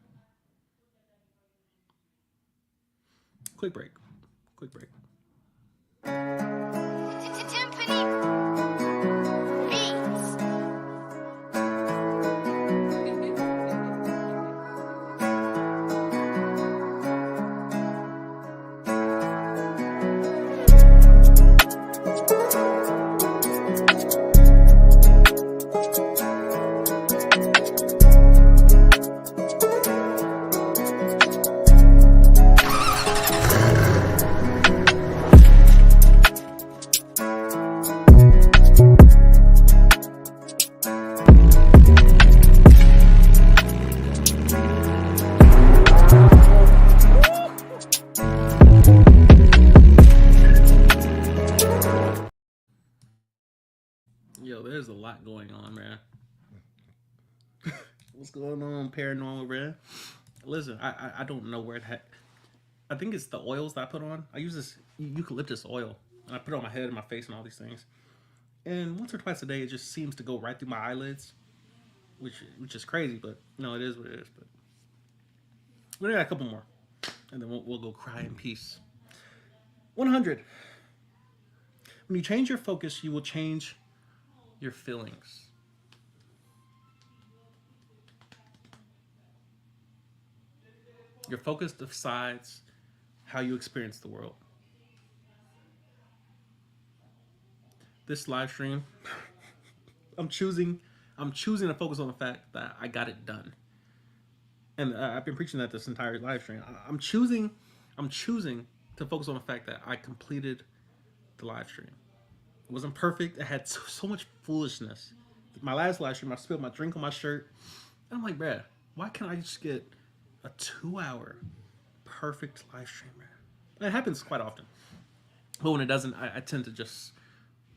Quick break. Quick break. Yo, there's a lot going on, man. What's going on, paranormal, man? Listen, I don't know where it had. I think it's the oils that I put on. I use this eucalyptus oil, and I put it on my head and my face and all these things. And once or twice a day, it just seems to go right through my eyelids, which is crazy, but no, it is what it is. But we got a couple more, and then we'll go cry in peace. 100. When you change your focus, you will change your feelings. Your focus decides how you experience the world. This live stream, I'm choosing to focus on the fact that I got it done. And I've been preaching that this entire live stream. I'm choosing to focus on the fact that I completed the live stream. It wasn't perfect. It had so much foolishness. My last live stream, I spilled my drink on my shirt. And I'm like, bruh, why can't I just get a 2-hour perfect live stream, man? And it happens quite often. But when it doesn't, I tend to just,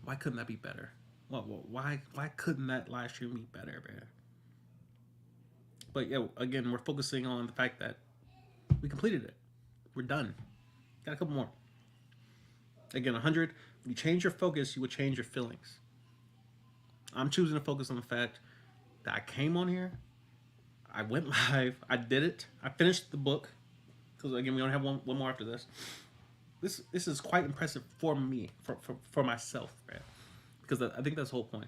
why couldn't that be better? Why couldn't that live stream be better, man? But yeah, again, we're focusing on the fact that we completed it. We're done. Got a couple more. Again, 100. When you change your focus, you will change your feelings. I'm choosing to focus on the fact that I came on here, I went live, I did it, I finished the book, because again, we only have one more after this. This is quite impressive for me, for myself, man, because I think that's the whole point.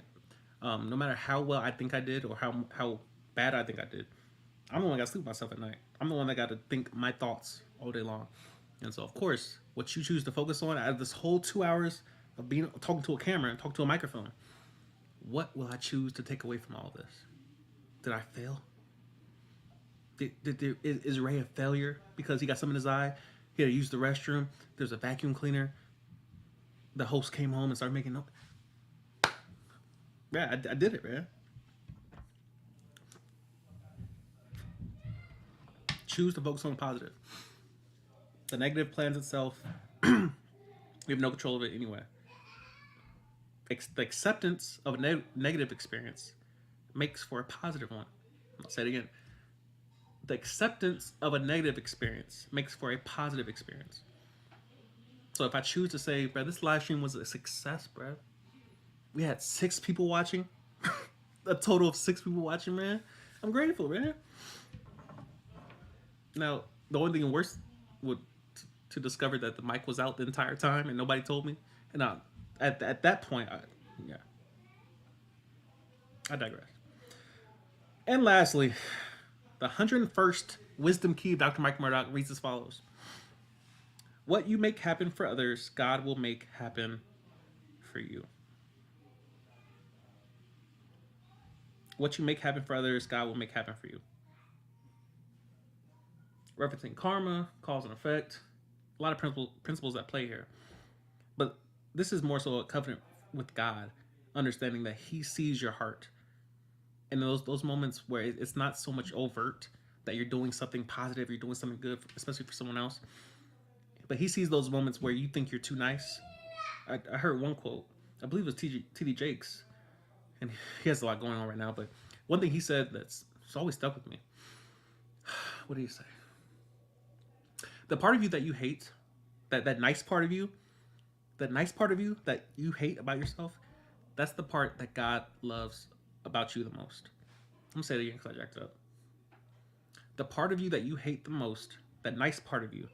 No matter how well I think I did or how bad I think I did, I'm the one that got to sleep with myself at night. I'm the one that got to think my thoughts all day long. And so, of course, what you choose to focus on out of this whole 2 hours of talking to a camera and talking to a microphone, what will I choose to take away from all this? Did I fail? Is Ray a failure because he got something in his eye? He had to use the restroom. There's a vacuum cleaner. The host came home and started making noise. Yeah, I did it, man. Choose to focus on the positive. The negative plans itself. You have no control of it anyway. The acceptance of a negative experience makes for a positive one. I'll say it again. The acceptance of a negative experience makes for a positive experience. So if I choose to say, bro, this live stream was a success, bro. We had 6 people watching. A total of 6 people watching, man. I'm grateful, man. Now, the only thing worse would to discover that the mic was out the entire time and nobody told me. And at that point, I digress. And lastly, the 101st Wisdom Key of Dr. Mike Murdock reads as follows. What you make happen for others, God will make happen for you. What you make happen for others, God will make happen for you. Referencing karma, cause and effect, a lot of principles at play here. But this is more so a covenant with God, understanding that He sees your heart. And those moments where it's not so much overt that you're doing something positive, you're doing something good, especially for someone else. But He sees those moments where you think you're too nice. I heard one quote, I believe it was T.D. Jakes, and he has a lot going on right now, but one thing he said that's always stuck with me. What did he say? The part of you that you hate, that nice part of you, that nice part of you that you hate about yourself, that's the part that God loves about you the most. I'm gonna say it again because I jacked it up. The part of you that you hate the most, that nice part of you,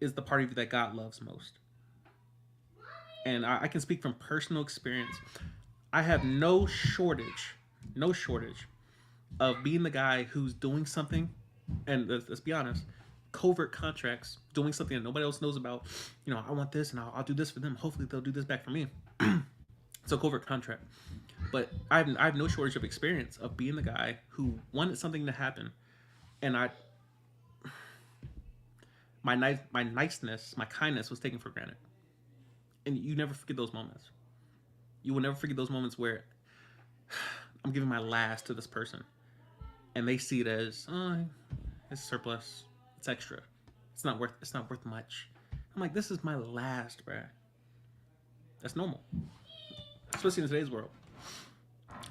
is the part of you that God loves most. And I can speak from personal experience. I have no shortage of being the guy who's doing something, and let's be honest, covert contracts, doing something that nobody else knows about. You know, I want this, and I'll do this for them. Hopefully, they'll do this back for me. It's a covert contract. But I have no shortage of experience of being the guy who wanted something to happen, and my niceness, my kindness was taken for granted. And you never forget those moments. You will never forget those moments where I'm giving my last to this person, and they see it as, oh, it's surplus, it's extra, it's not worth much. I'm like, this is my last, bruh. That's normal, especially in today's world.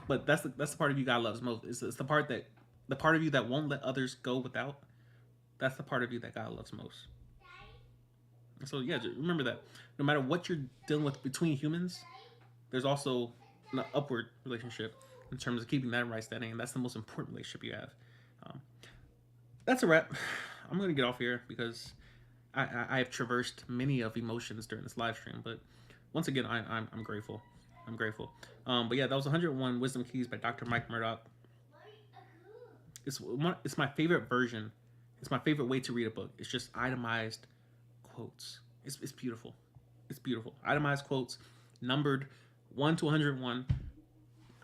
But that's the part of you God loves most. It's the part of you that won't let others go without. That's the part of you that God loves most. So yeah, just remember that no matter what you're dealing with between humans, there's also an upward relationship in terms of keeping that in right standing, and that's the most important relationship you have. Um, that's a wrap. I'm gonna get off here because I have traversed many of emotions during this live stream, but once again, I'm grateful. I'm grateful. But yeah, that was 101 Wisdom Keys by Dr. Mike Murdock. It's my favorite version. It's my favorite way to read a book. It's just itemized quotes. It's beautiful. It's beautiful. Itemized quotes, numbered 1 to 101.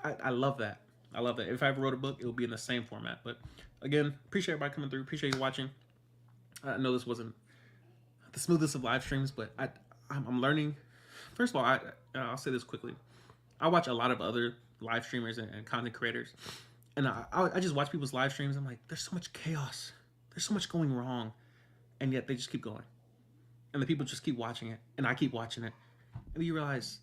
I love that. I love that. If I ever wrote a book, it would be in the same format. But again, appreciate everybody coming through. Appreciate you watching. I know this wasn't the smoothest of live streams, but I'm learning. First of all, I'll say this quickly. I watch a lot of other live streamers and content creators, and I just watch people's live streams. I'm like, there's so much chaos. There's so much going wrong, and yet they just keep going. And the people just keep watching it, and I keep watching it. And you realize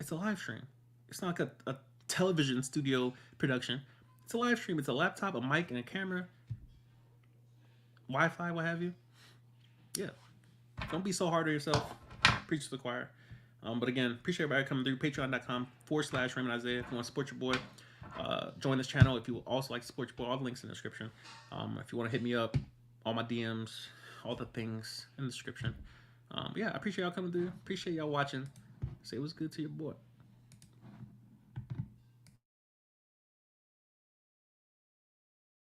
it's a live stream. It's not like a television studio production. It's a live stream. It's a laptop, a mic, and a camera, Wi-Fi, what have you. Yeah. Don't be so hard on yourself. Preach to the choir. But again, appreciate everybody coming through. Patreon.com/Raymond Isaiah. If you want to support your boy, join this channel. If you would also like to support your boy, all the links in the description. If you want to hit me up, all my DMs, all the things in the description. But yeah, I appreciate y'all coming through. Appreciate y'all watching. Say what's good to your boy.